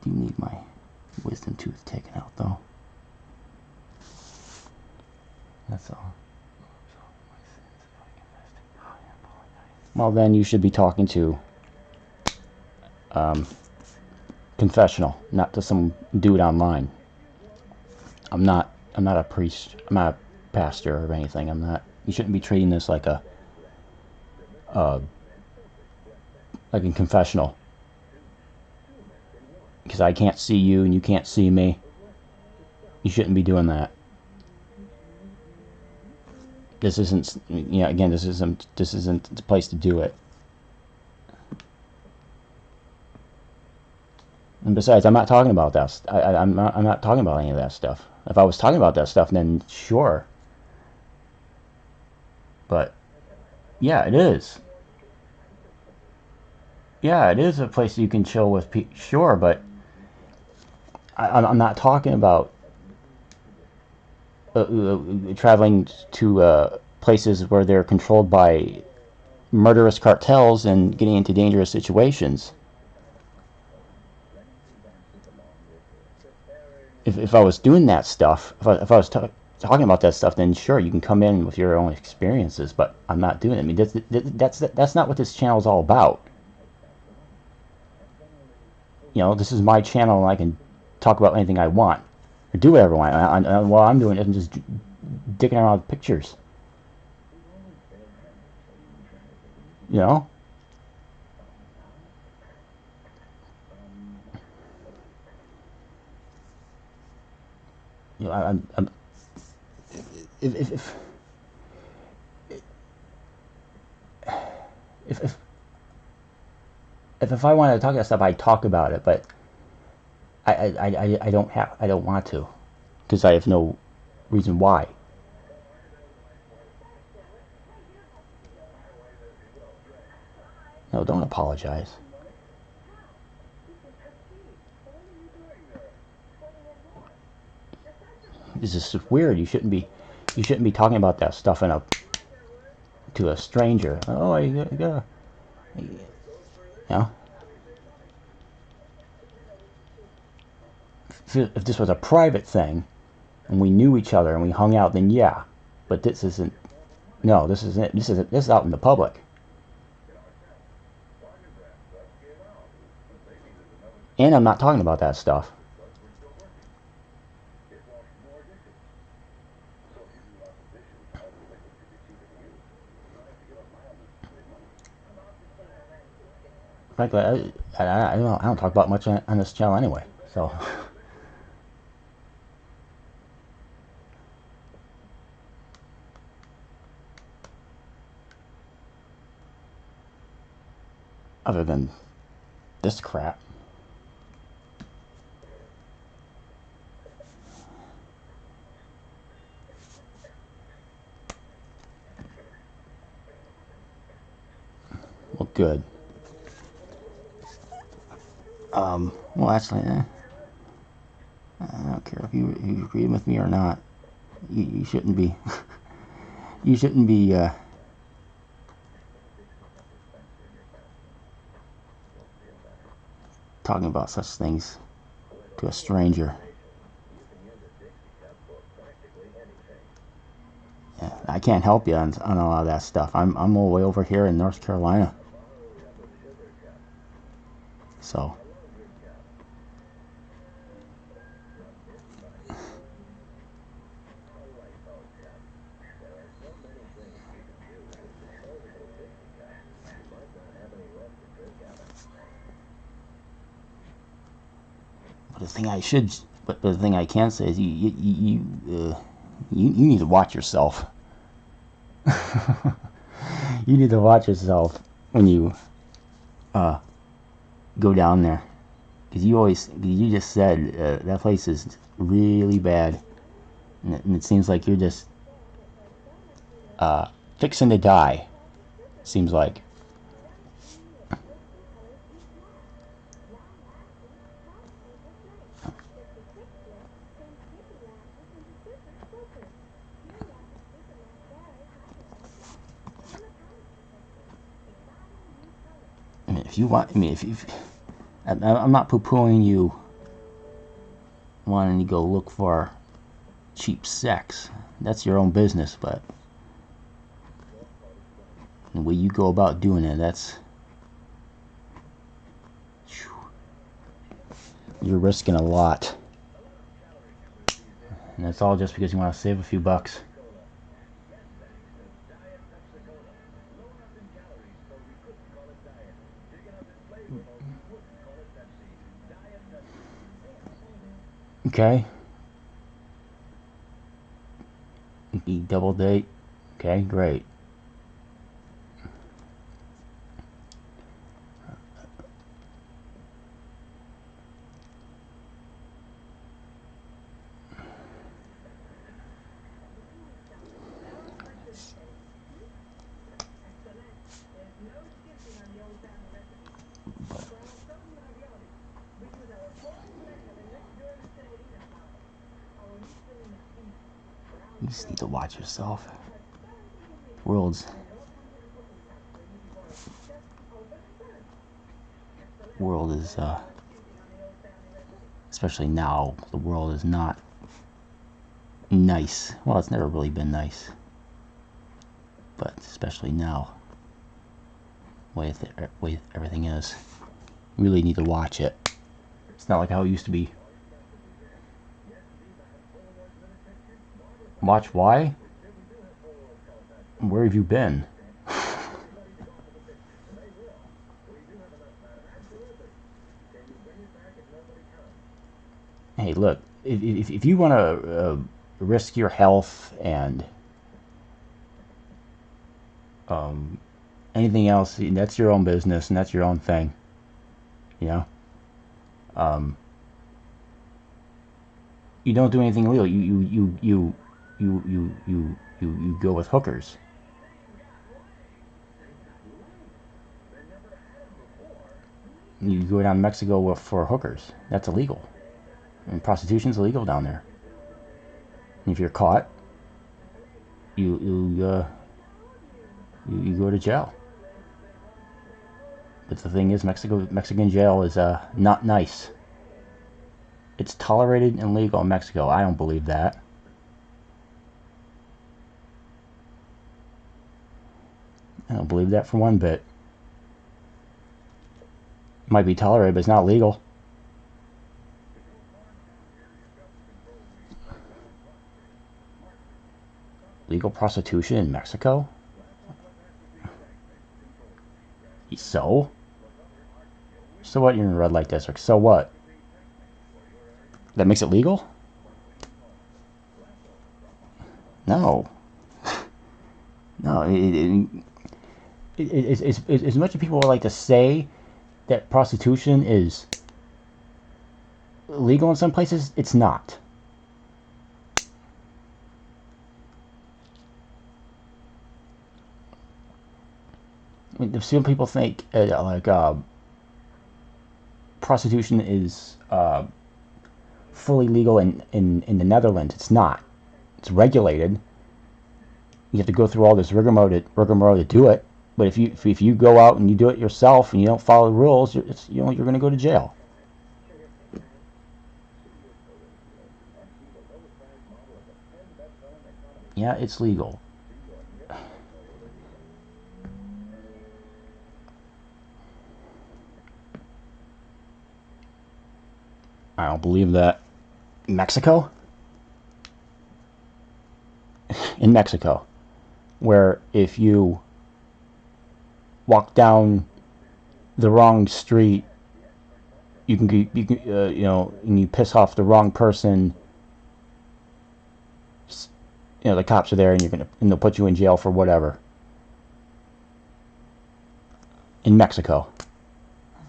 Do need my wisdom tooth taken out, though. That's all. Well, then you should be talking to confessional, not to some dude online. I'm not a priest. I'm not a pastor or anything. I'm not. You shouldn't be treating this like a confessional. Because I can't see you and you can't see me. You shouldn't be doing that. This isn't. You know, again, this isn't the place to do it. And besides, I'm not talking about that. I'm not talking about any of that stuff. If I was talking about that stuff, then sure. But yeah, it is. Yeah, it is a place you can chill with people. Sure, but I'm not talking about traveling to places where they're controlled by murderous cartels and getting into dangerous situations. If I was doing that stuff, if I was talking about that stuff, then sure, you can come in with your own experiences, but I'm not doing it. I mean, that's not what this channel is all about. You know, this is my channel, and I can talk about anything I want, or do whatever I want. While I'm doing it, I'm just dicking around with pictures. You know? You know, I'm if if if I wanted to talk about stuff, I'd talk about it, but I don't want to, because I have no reason why. No, don't apologize. This is just weird. You shouldn't be talking about that stuff to a stranger. Oh, I gotta, you know. If this was a private thing, and we knew each other and we hung out, then yeah. But this isn't. No, this isn't. This is out in the public. And I'm not talking about that stuff. Frankly, I don't talk about much on this channel anyway. So. Other than this crap. Well, good. Well, actually, I don't care if you agree with me or not. You shouldn't be. You shouldn't be. Talking about such things to a stranger. Yeah, I can't help you on a lot of that stuff. I'm all the way over here in North Carolina. So. But the thing I can say is you need to watch yourself. You need to watch yourself when you go down there, because you just said that place is really bad, and it seems like you're just fixing to die. Seems like. I mean, if you want, I mean, if I'm not poo-pooing you wanting to go look for cheap sex. That's your own business, but the way you go about doing it, you're risking a lot. And that's all just because you want to save a few bucks. Okay. Double date. Okay, great. You just need to watch yourself. The world's world is, especially now, the world is not nice. Well, it's never really been nice, but especially now, the way everything is. You really need to watch it. It's not like how it used to be. Watch why? Where have you been? Hey, look, if you want to risk your health and anything else, that's your own business and that's your own thing. You know, you don't do anything illegal. You go with hookers. You go down to Mexico for hookers. That's illegal. And prostitution's illegal down there. And if you're caught, you go to jail. But the thing is, Mexican jail is not nice. It's tolerated and legal in Mexico. I don't believe that. I don't believe that for one bit. It might be tolerated, but it's not legal. Legal prostitution in Mexico? So? So what? You're in a red light district. So what? That makes it legal? No. No. As much as people would like to say that prostitution is legal in some places, it's not. I mean, some people think prostitution is fully legal in the Netherlands. It's not. It's regulated. You have to go through all this rigmarole to do it. But if you go out and you do it yourself and you don't follow the rules, you're going to go to jail. Yeah, it's legal. I don't believe that. Mexico? In Mexico, where if you walk down the wrong street, you can and you piss off the wrong person, the cops are there and they'll put you in jail for whatever. In Mexico.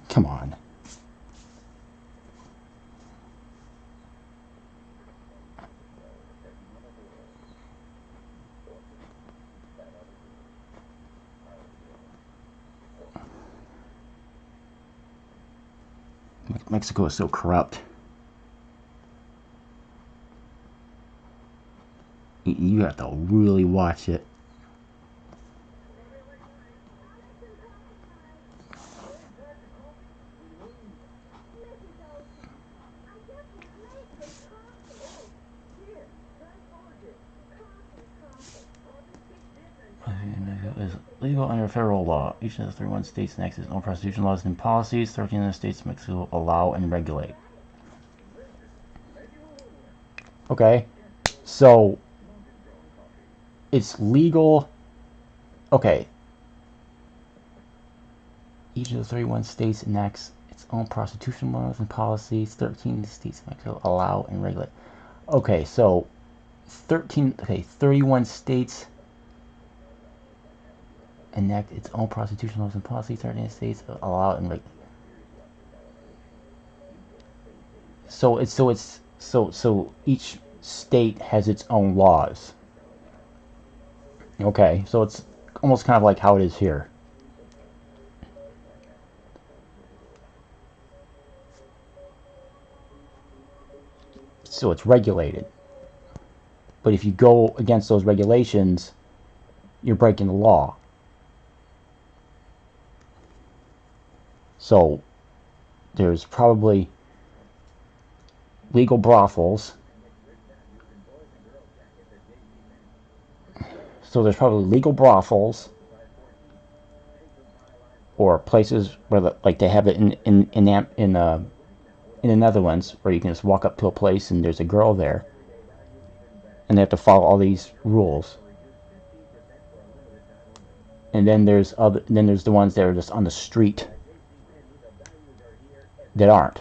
Come on. Mexico is so corrupt. You have to really watch it. Is legal under federal law. Each of the 31 states enacts its own prostitution laws and policies. 13 of the states of Mexico allow and regulate. Okay, so it's legal. Okay, each of the 31 states enacts its own prostitution laws and policies. 13 of the states of Mexico allow and regulate. Okay, so 31 states enact its own prostitution laws and policies. 13 states allow and regulate. So each state has its own laws. Okay, so it's almost kind of like how it is here. So it's regulated. But if you go against those regulations, you're breaking the law. So there's probably legal brothels. So there's probably legal brothels or places where like they have it in the Netherlands, where you can just walk up to a place and there's a girl there, and they have to follow all these rules. And then there's the ones that are just on the street that aren't.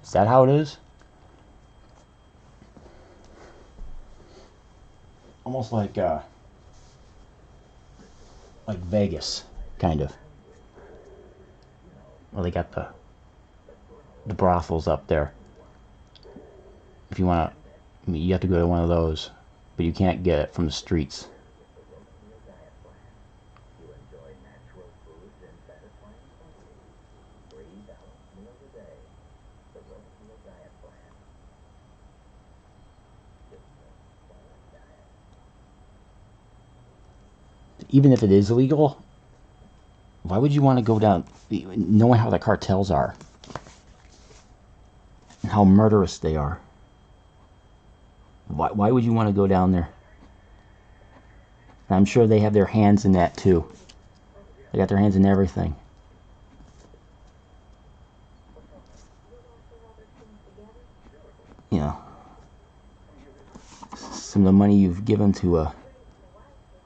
Is that how it is? Almost like Vegas, kind of. Well, they got the brothels up there. If you want to, I mean, you have to go to one of those, but you can't get it from the streets. Even if it is illegal, why would you want to go down, knowing how the cartels are and how murderous they are? Why would you want to go down there? And I'm sure they have their hands in that too. They got their hands in everything. You know, some of the money you've given to a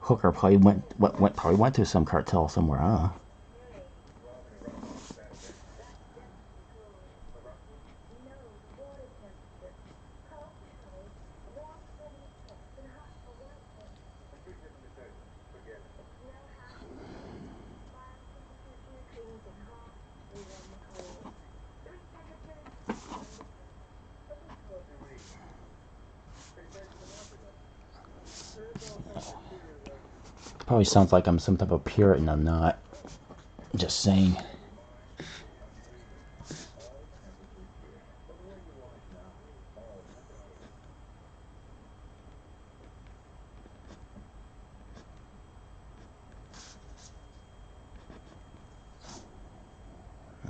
hooker probably went to some cartel somewhere, huh? Probably sounds like I'm some type of Puritan. I'm not. Just saying.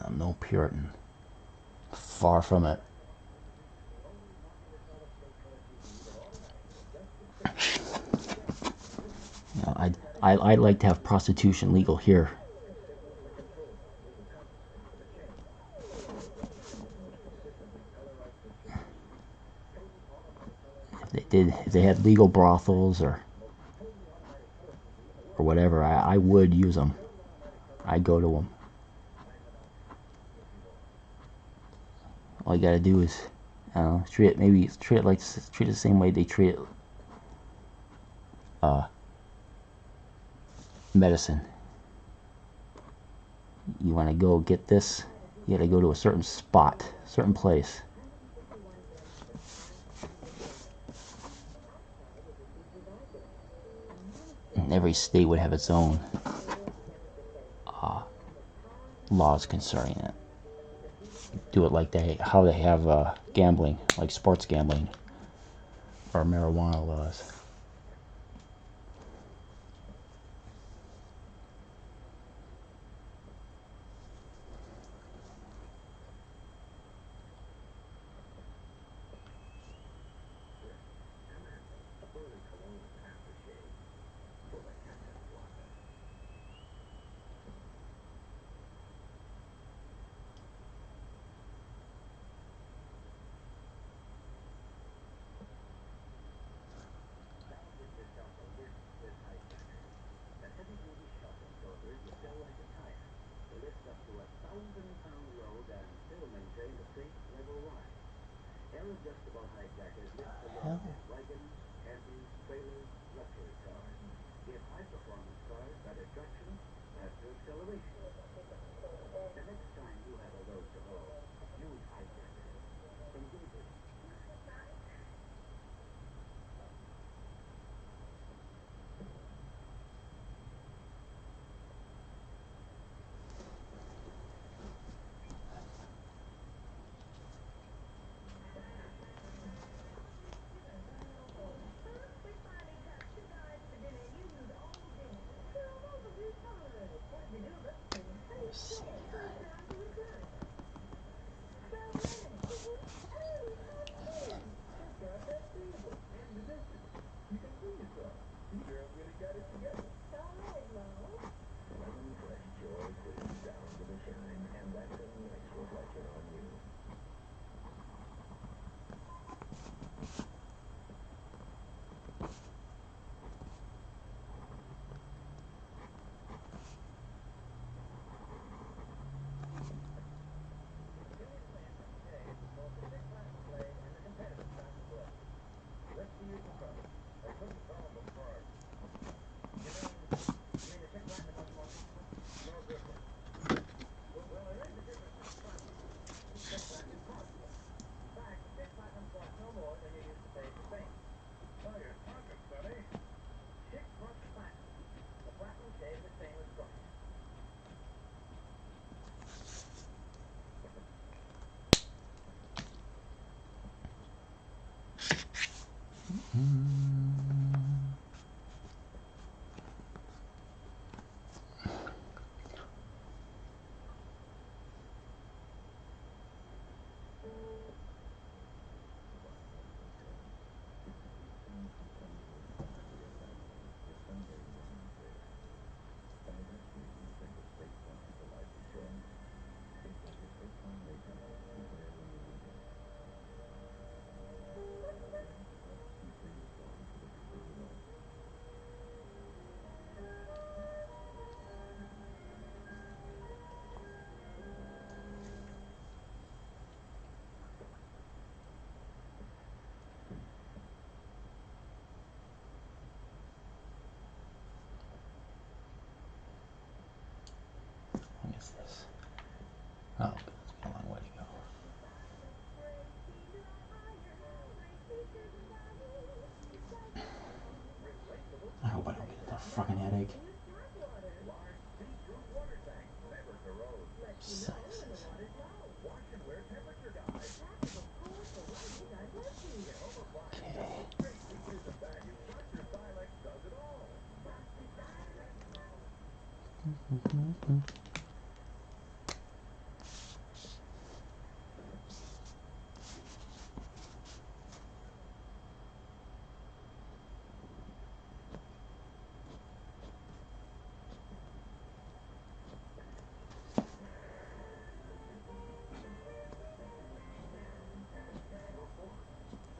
I'm no Puritan. Far from it. You know, I'd like to have prostitution legal here. If they had legal brothels or whatever, I would use them. I'd go to them. All you gotta do is, treat it the same way they treat medicine. You want to go get this, you gotta go to a certain spot, certain place. And every state would have its own laws concerning it. Do it like how they have gambling, like sports gambling or marijuana laws. Hell. fucking headache. New tap water. Large see-through water tanks never corrode. Lets you know when the water's low. Wash and wear temperature guide. Packed with cool for lifetime blessings. In home appliances with great features and value, Dr. Silex does it all.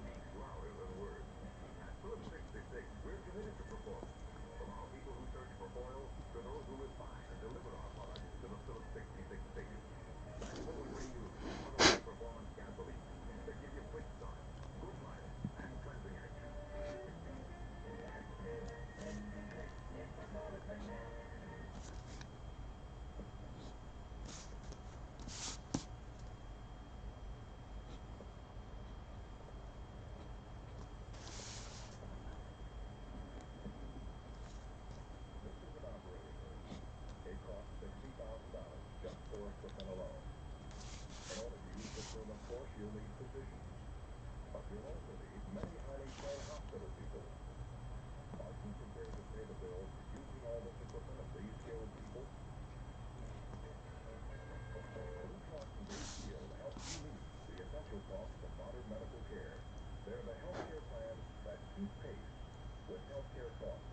Speaks louder than words. At Phillips 66, we're committed to performance. From our people who search for foil to those who refine and deliver our products to the Phillips 66 station. That's when we bring you unholy performance gasoline that give you quick start, good mileage, and cleansing action. This is an operating room. It costs $60,000 just for equipment alone. In order to use this room, of course, you'll need physicians. But you'll also need many highly trained hospital people. Are you prepared to pay the bill for using all this equipment and these skilled people? Blue Cross and Blue Shield helps you meet the essential costs of modern medical care. They're the healthcare plans that keep pace with healthcare costs.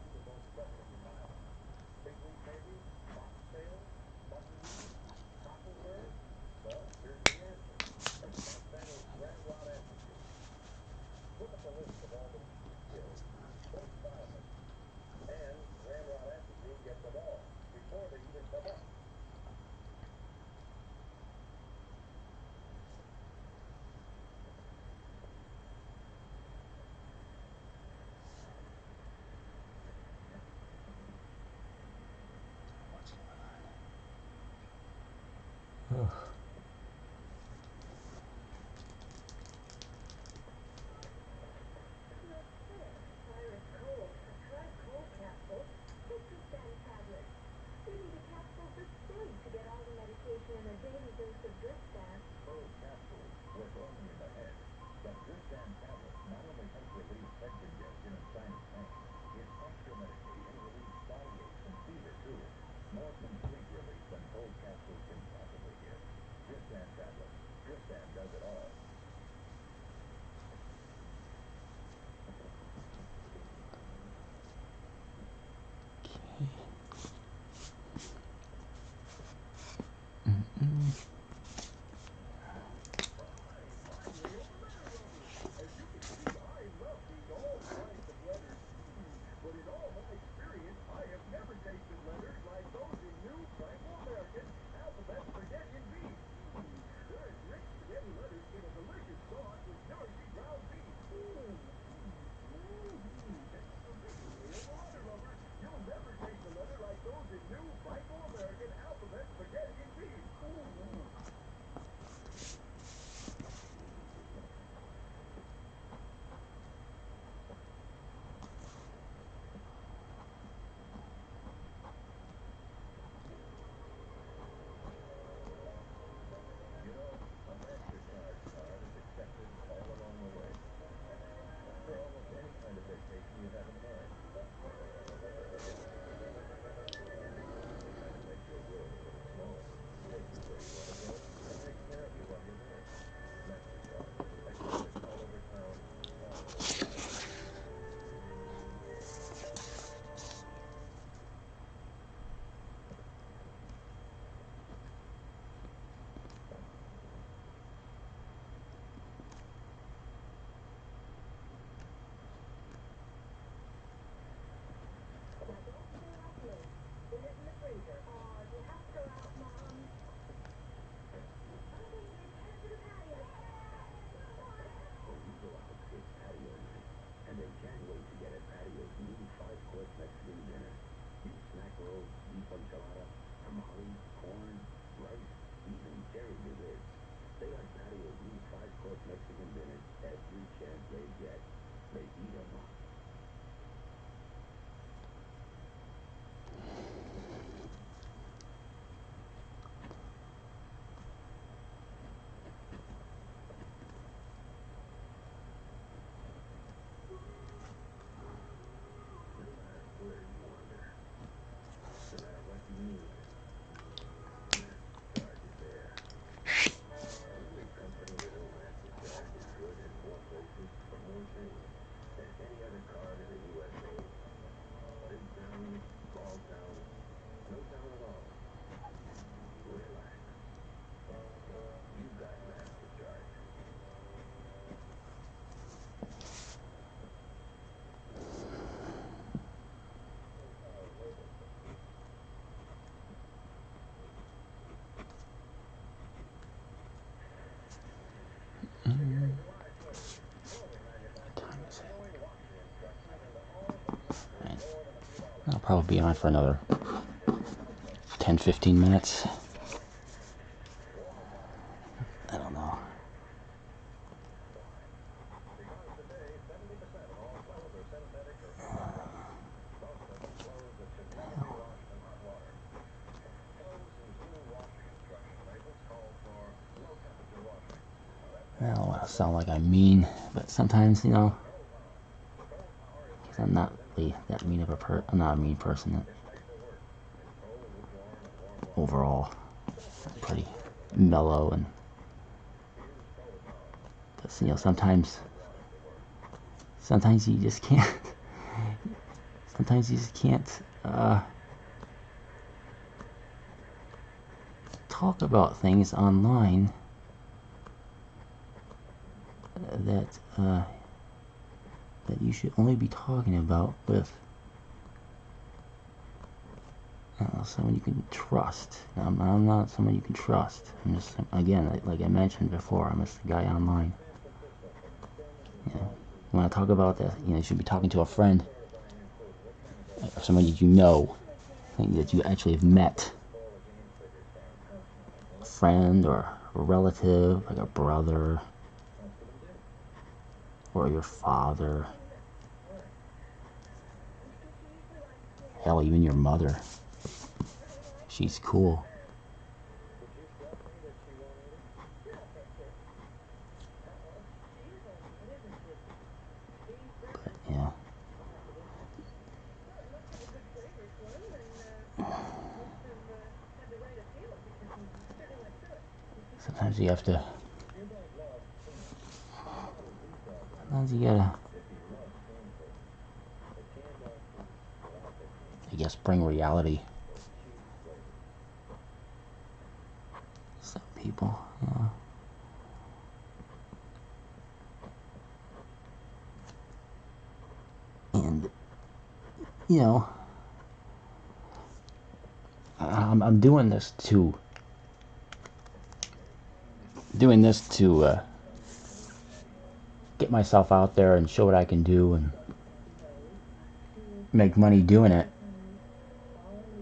The most special in my line. Big league maybe? Foxtail? Buttonweed? Cocklebur? Well, here's the answer. It's Monsanto's Grand Rod Anthracis. Look at the list of all the people killed. What environment? And Grand Rod Anthracis gets them all before they even come up. Virus cold. Try cold capsules. Citrustan tablets. You need a capsule this big to get all the medication and a daily dose of Dristan. Cold capsules work only in the head. But Dristan tablets not only help relieve head congestion and sinus pain, its extra medication relieves body aches and fever too. More complete relief than cold capsules can possibly give. enchilada, tamales, corn, rice, even cherry desserts. They like Patio's new 5-course Mexican dinners every chance they get. They eat 'em up. No matter where you wander, no matter what you need, MasterCard is there. The only company that will MasterCard is good in more places for more things than any other card in the USA. Big town, small town, no town at all. Relax. You got MasterCard. What time is it? Right. I'll probably be on for another 10-15 minutes. I don't know. Well, I sound like I'm mean, but sometimes, you know, 'cause I'm not really that mean of a I'm not a mean person. Overall, I'm pretty mellow, and just, you know, sometimes you just can't. Sometimes you just can't talk about things online that that you should only be talking about with someone you can trust. I'm not someone you can trust. I'm just, again, like I mentioned before, I'm just a guy online. You know, you want to talk about that, you know, you should be talking to a friend, or somebody that you know, that you actually have met. A friend or a relative, like a brother, or your father. Hell, even your mother. She's cool. But yeah. Sometimes you have to. Sometimes you gotta, I guess, bring reality. Some people, yeah. And, you know, I'm doing this to get myself out there and show what I can do and make money doing it.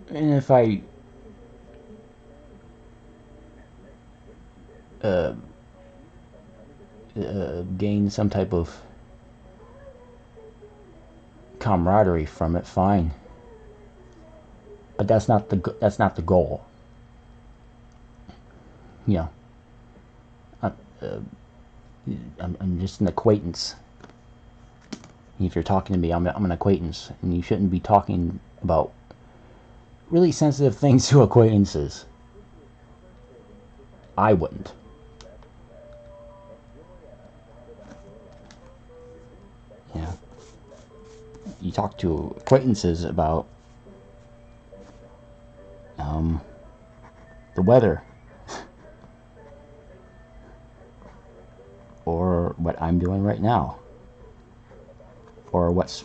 And if I gain some type of camaraderie from it, fine. But that's not the goal. You know, I'm just an acquaintance. If you're talking to me, I'm an acquaintance, and you shouldn't be talking about really sensitive things to acquaintances. I wouldn't. Yeah. You talk to acquaintances about the weather, or what I'm doing right now, or what's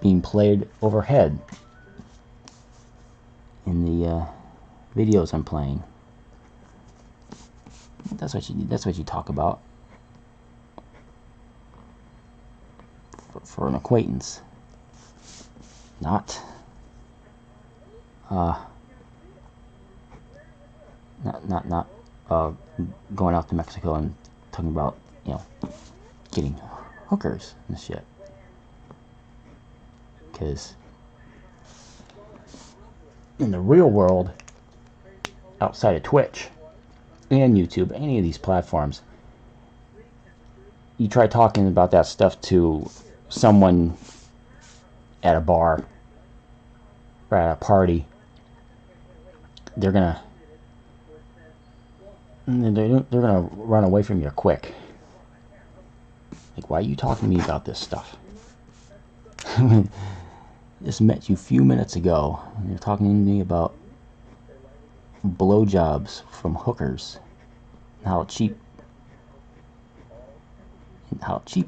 being played overhead in the videos I'm playing. That's what you talk about for an acquaintance, not Not going out to Mexico and talking about, getting hookers and shit. Because in the real world, outside of Twitch and YouTube, any of these platforms, you try talking about that stuff to someone at a bar or at a party, they're gonna run away from you quick. Like, why are you talking to me about this stuff? Just met you a few minutes ago, and you're talking to me about blowjobs from hookers, and how cheap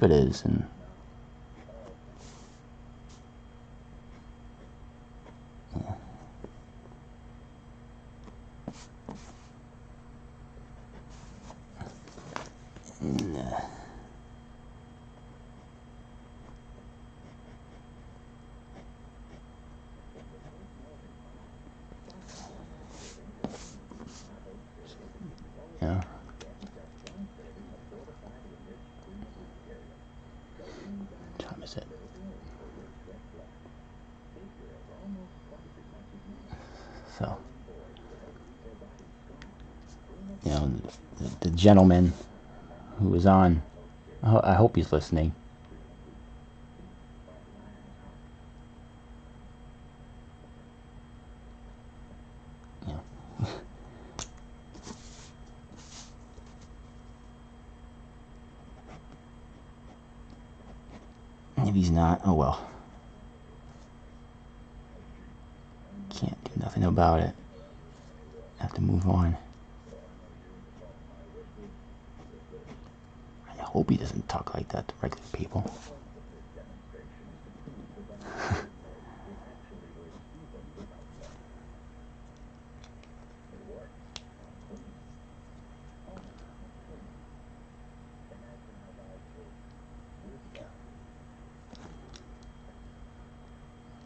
it is, and yeah. What time is it? So, the gentleman who was on, I hope he's listening. If he's not, oh well. Can't do nothing about it. Have to move on. I hope he doesn't talk like that to regular people.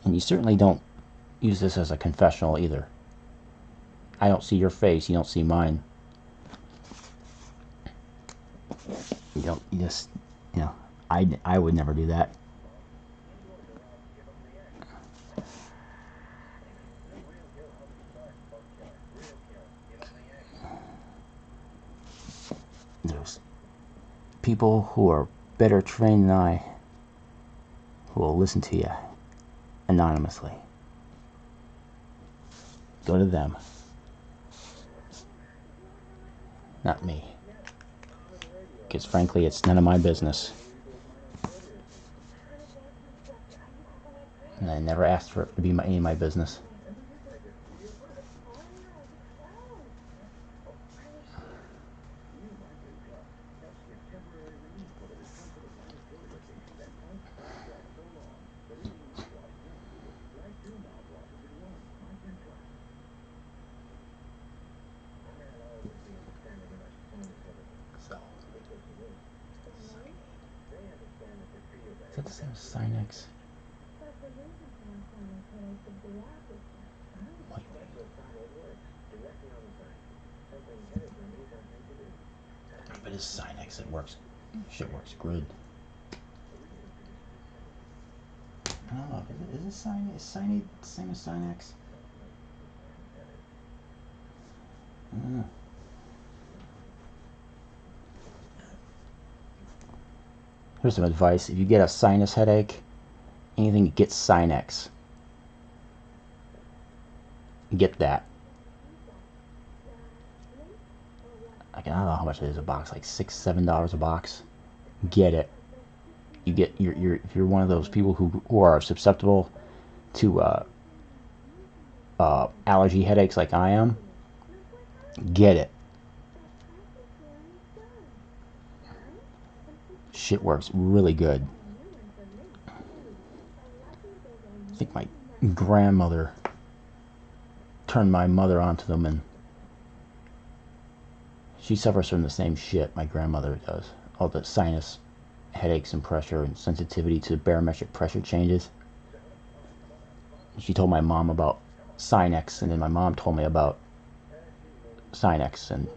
And you certainly don't use this as a confessional either. I don't see your face, you don't see mine. You just, I would never do that. There's people who are better trained than I who will listen to you anonymously. Go to them. Not me. Because frankly, it's none of my business. And I never asked for it to be any of my business. Is that the same as Sinex? But it's Sinex, it works. Shit works good. I don't know, is it Sinex? Is Sinex the same as Sinex? I don't know. Here's some advice. If you get a sinus headache, anything that gets Sinex, get that. I don't know how much it is a box, like $6-7 a box. Get it. You get if you're one of those people who are susceptible to allergy headaches like I am, get it. Shit works really good. I think my grandmother turned my mother onto them, and she suffers from the same shit my grandmother does. All the sinus headaches and pressure and sensitivity to barometric pressure changes. She told my mom about Sinex, and then my mom told me about Sinex, and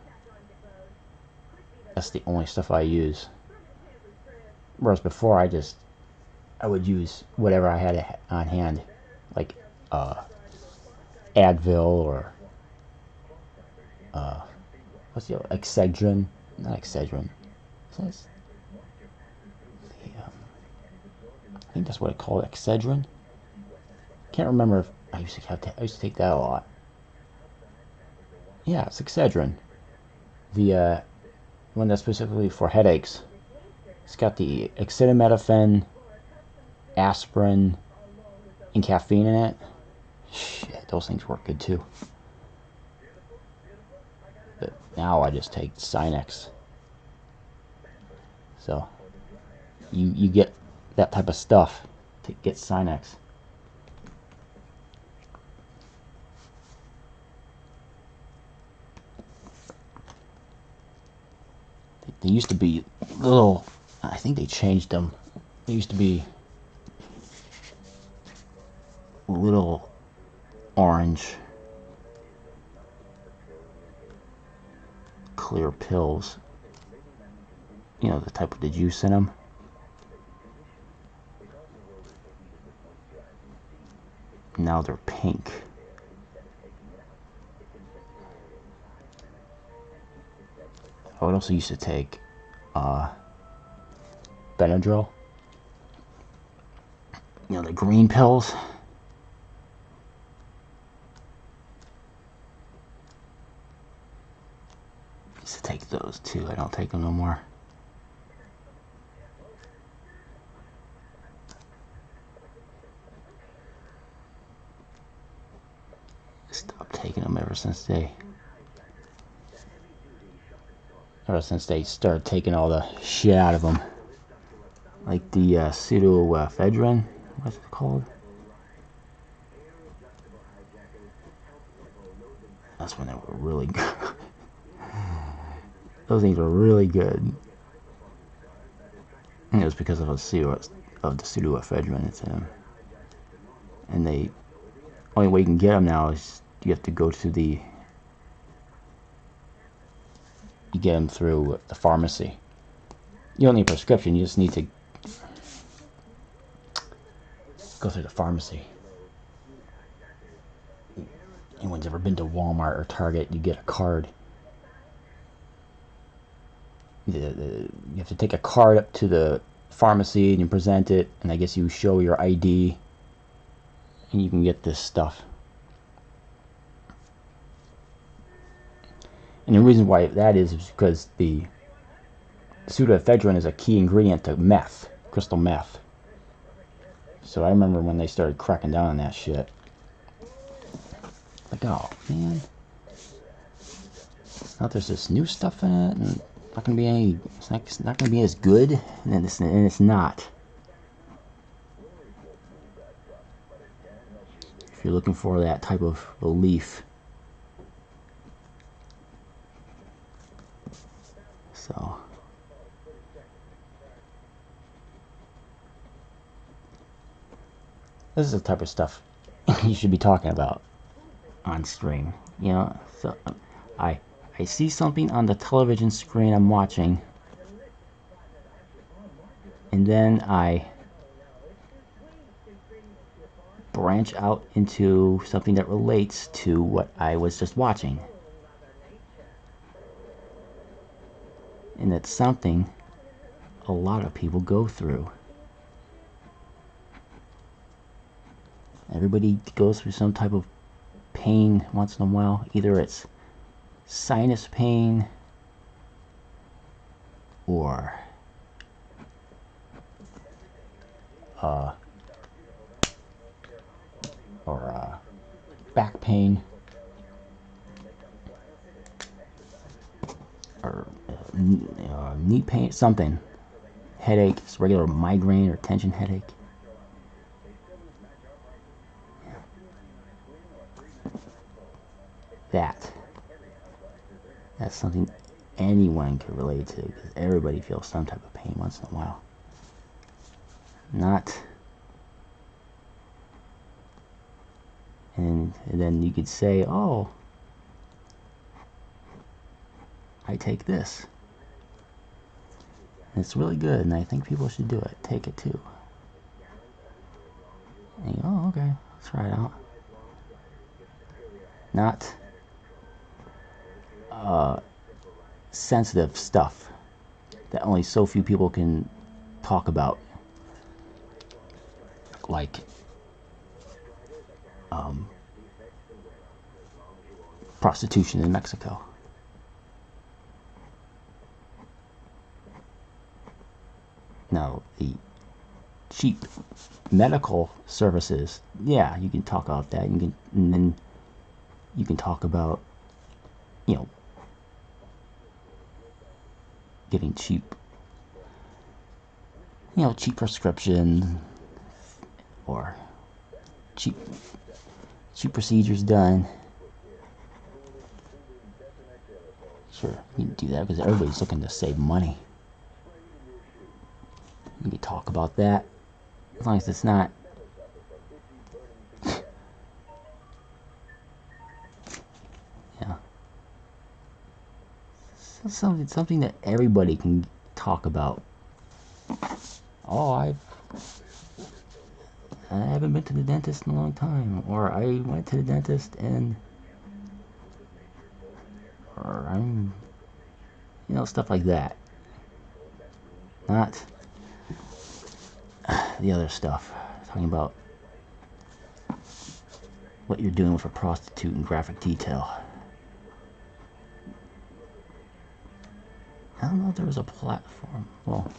that's the only stuff I use. Whereas before, I would use whatever I had on hand, like Advil or what's the other? Excedrin, not Excedrin. I think that's what I call it, Excedrin. Can't remember if I used to take that a lot. Yeah, it's Excedrin. The one that's specifically for headaches. It's got the acetaminophen, aspirin, and caffeine in it. Shit, those things work good too. But now I just take Sinex. So you get that type of stuff to get Sinex. They used to be little, I think they changed them. They used to be little orange clear pills. You know, the type with the juice in them. Now they're pink. I would also used to take Benadryl. You know, the green pills. Used to take those too. I don't take them no more. Stopped taking them ever since they started taking all the shit out of them. Like the pseudoephedrine, what's it called? That's when they were really good. Those things were really good. And it was because of the pseudoephedrine it's in them. And the only way you can get them now is you have to go to you get them through the pharmacy. You don't need a prescription, you just need to go through the pharmacy. Anyone's ever been to Walmart or Target, you get a card. You have to take a card up to the pharmacy and you present it, and I guess you show your ID and you can get this stuff. And the reason why that is because the pseudoephedrine is a key ingredient to meth, crystal meth. So I remember when they started cracking down on that shit. Like, oh man, now there's this new stuff in it, and not gonna be any. It's not gonna be as good, and it's not. If you're looking for that type of relief. So this is the type of stuff you should be talking about on stream. You know, so I see something on the television screen I'm watching, and then I branch out into something that relates to what I was just watching. And it's something a lot of people go through. Everybody goes through some type of pain once in a while. Either it's sinus pain or back pain or knee pain, something, headache, just regular migraine or tension headache. That's something anyone can relate to, because everybody feels some type of pain once in a while. And then you could say, oh, I take this. And it's really good, and I think people should do it. Take it too. And you go, oh, okay, let's try it out. Not sensitive stuff that only so few people can talk about, like prostitution in Mexico. Now, the cheap medical services, yeah, you can talk about that. And then you can talk about, you know, getting cheap, cheap prescription or cheap procedures done. Sure, you can do that because everybody's looking to save money. You can talk about that as long as it's not something that everybody can talk about. Oh, I haven't been to the dentist in a long time, or I went to the dentist and, or I'm, stuff like that. Not the other stuff. Talking about what you're doing with a prostitute in graphic detail. I don't know if there was a platform. Well,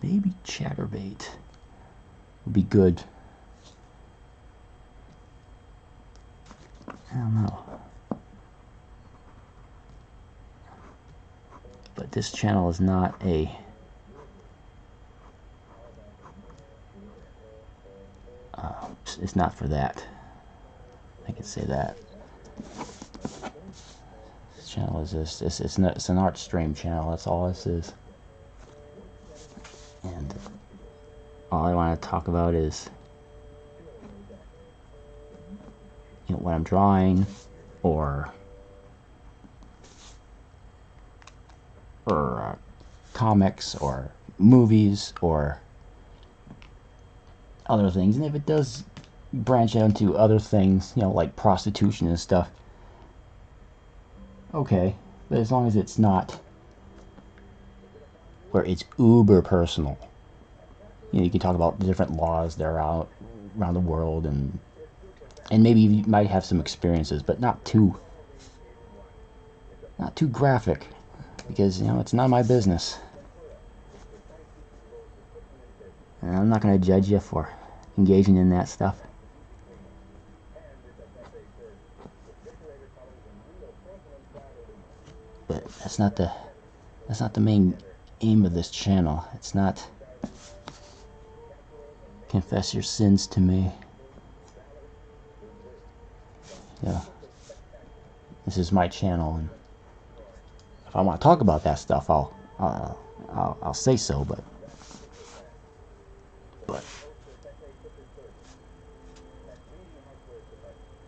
maybe Chatterbait would be good. I don't know. But this channel is not a it's not for that. I can say that. This channel is just it's an art stream channel. That's all this is. And all I want to talk about is what I'm drawing, or comics or movies or other things. And if it does branch out into other things, like prostitution and stuff, okay, but as long as it's not where it's uber personal. You can talk about the different laws that are out around the world, and maybe you might have some experiences, but not too graphic, because it's not my business, and I'm not going to judge you for engaging in that stuff. But that's not the main aim of this channel. It's not confess your sins to me. Yeah, this is my channel, and if I want to talk about that stuff, I'll say so. But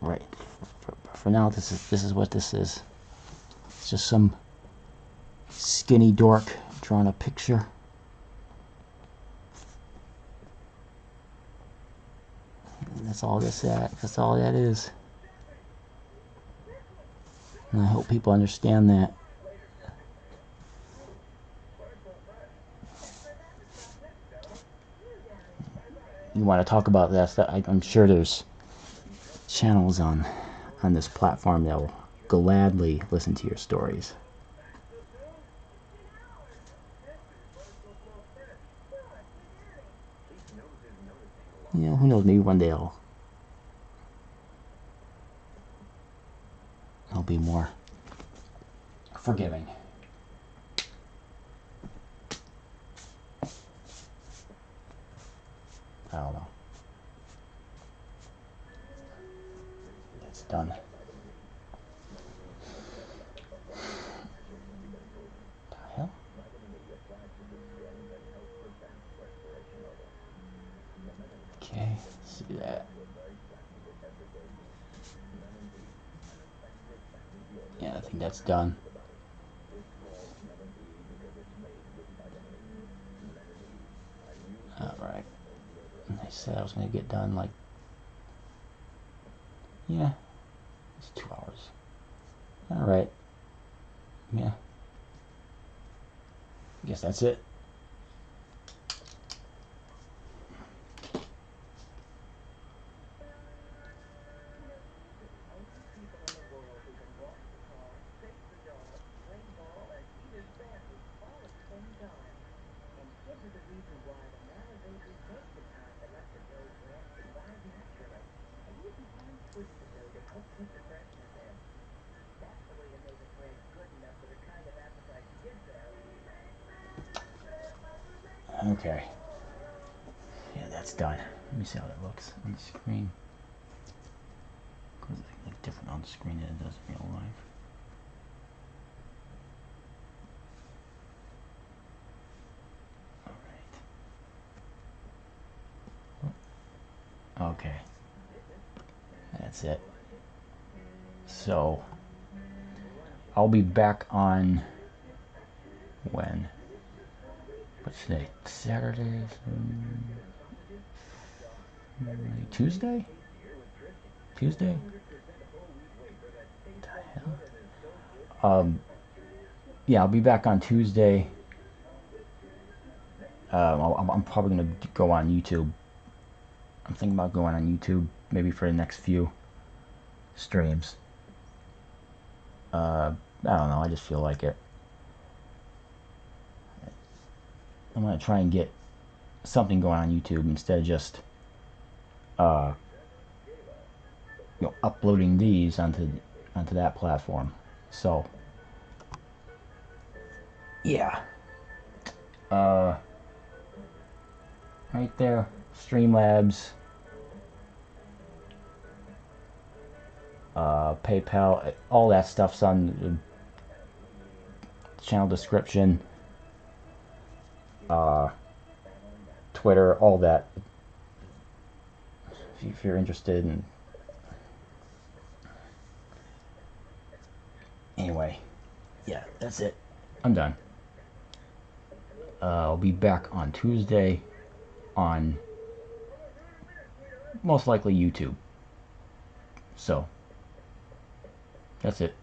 right, for now, this is what this is. It's just some skinny dork drawing a picture. And that's all that's all that is. And I hope people understand that. You want to talk about that stuff, I'm sure there's channels on this platform that will gladly listen to your stories. Who knows, maybe one day I'll be more forgiving. I don't know. It's done. The hell? Okay, let's see that. think that's done. Alright. I said I was going to get done like, yeah, it's 2 hours. Alright. Yeah. I guess that's it. Okay. Yeah, that's done. Let me see how that looks on the screen. Because it looks different on the screen than it does in real life. Alright. Okay. That's it. So, I'll be back on when? What's today? Saturday? Tuesday? Tuesday? What the hell? Yeah, I'll be back on Tuesday. I'm probably going to go on YouTube. I'm thinking about going on YouTube maybe for the next few streams. I don't know, I just feel like it. I'm going to try and get something going on YouTube instead of just uploading these onto that platform. So yeah, right there, Streamlabs, PayPal, all that stuff's on the channel description. Twitter, all that. If you're interested in. Anyway, yeah, that's it. I'm done. I'll be back on Tuesday on most likely YouTube. So, that's it.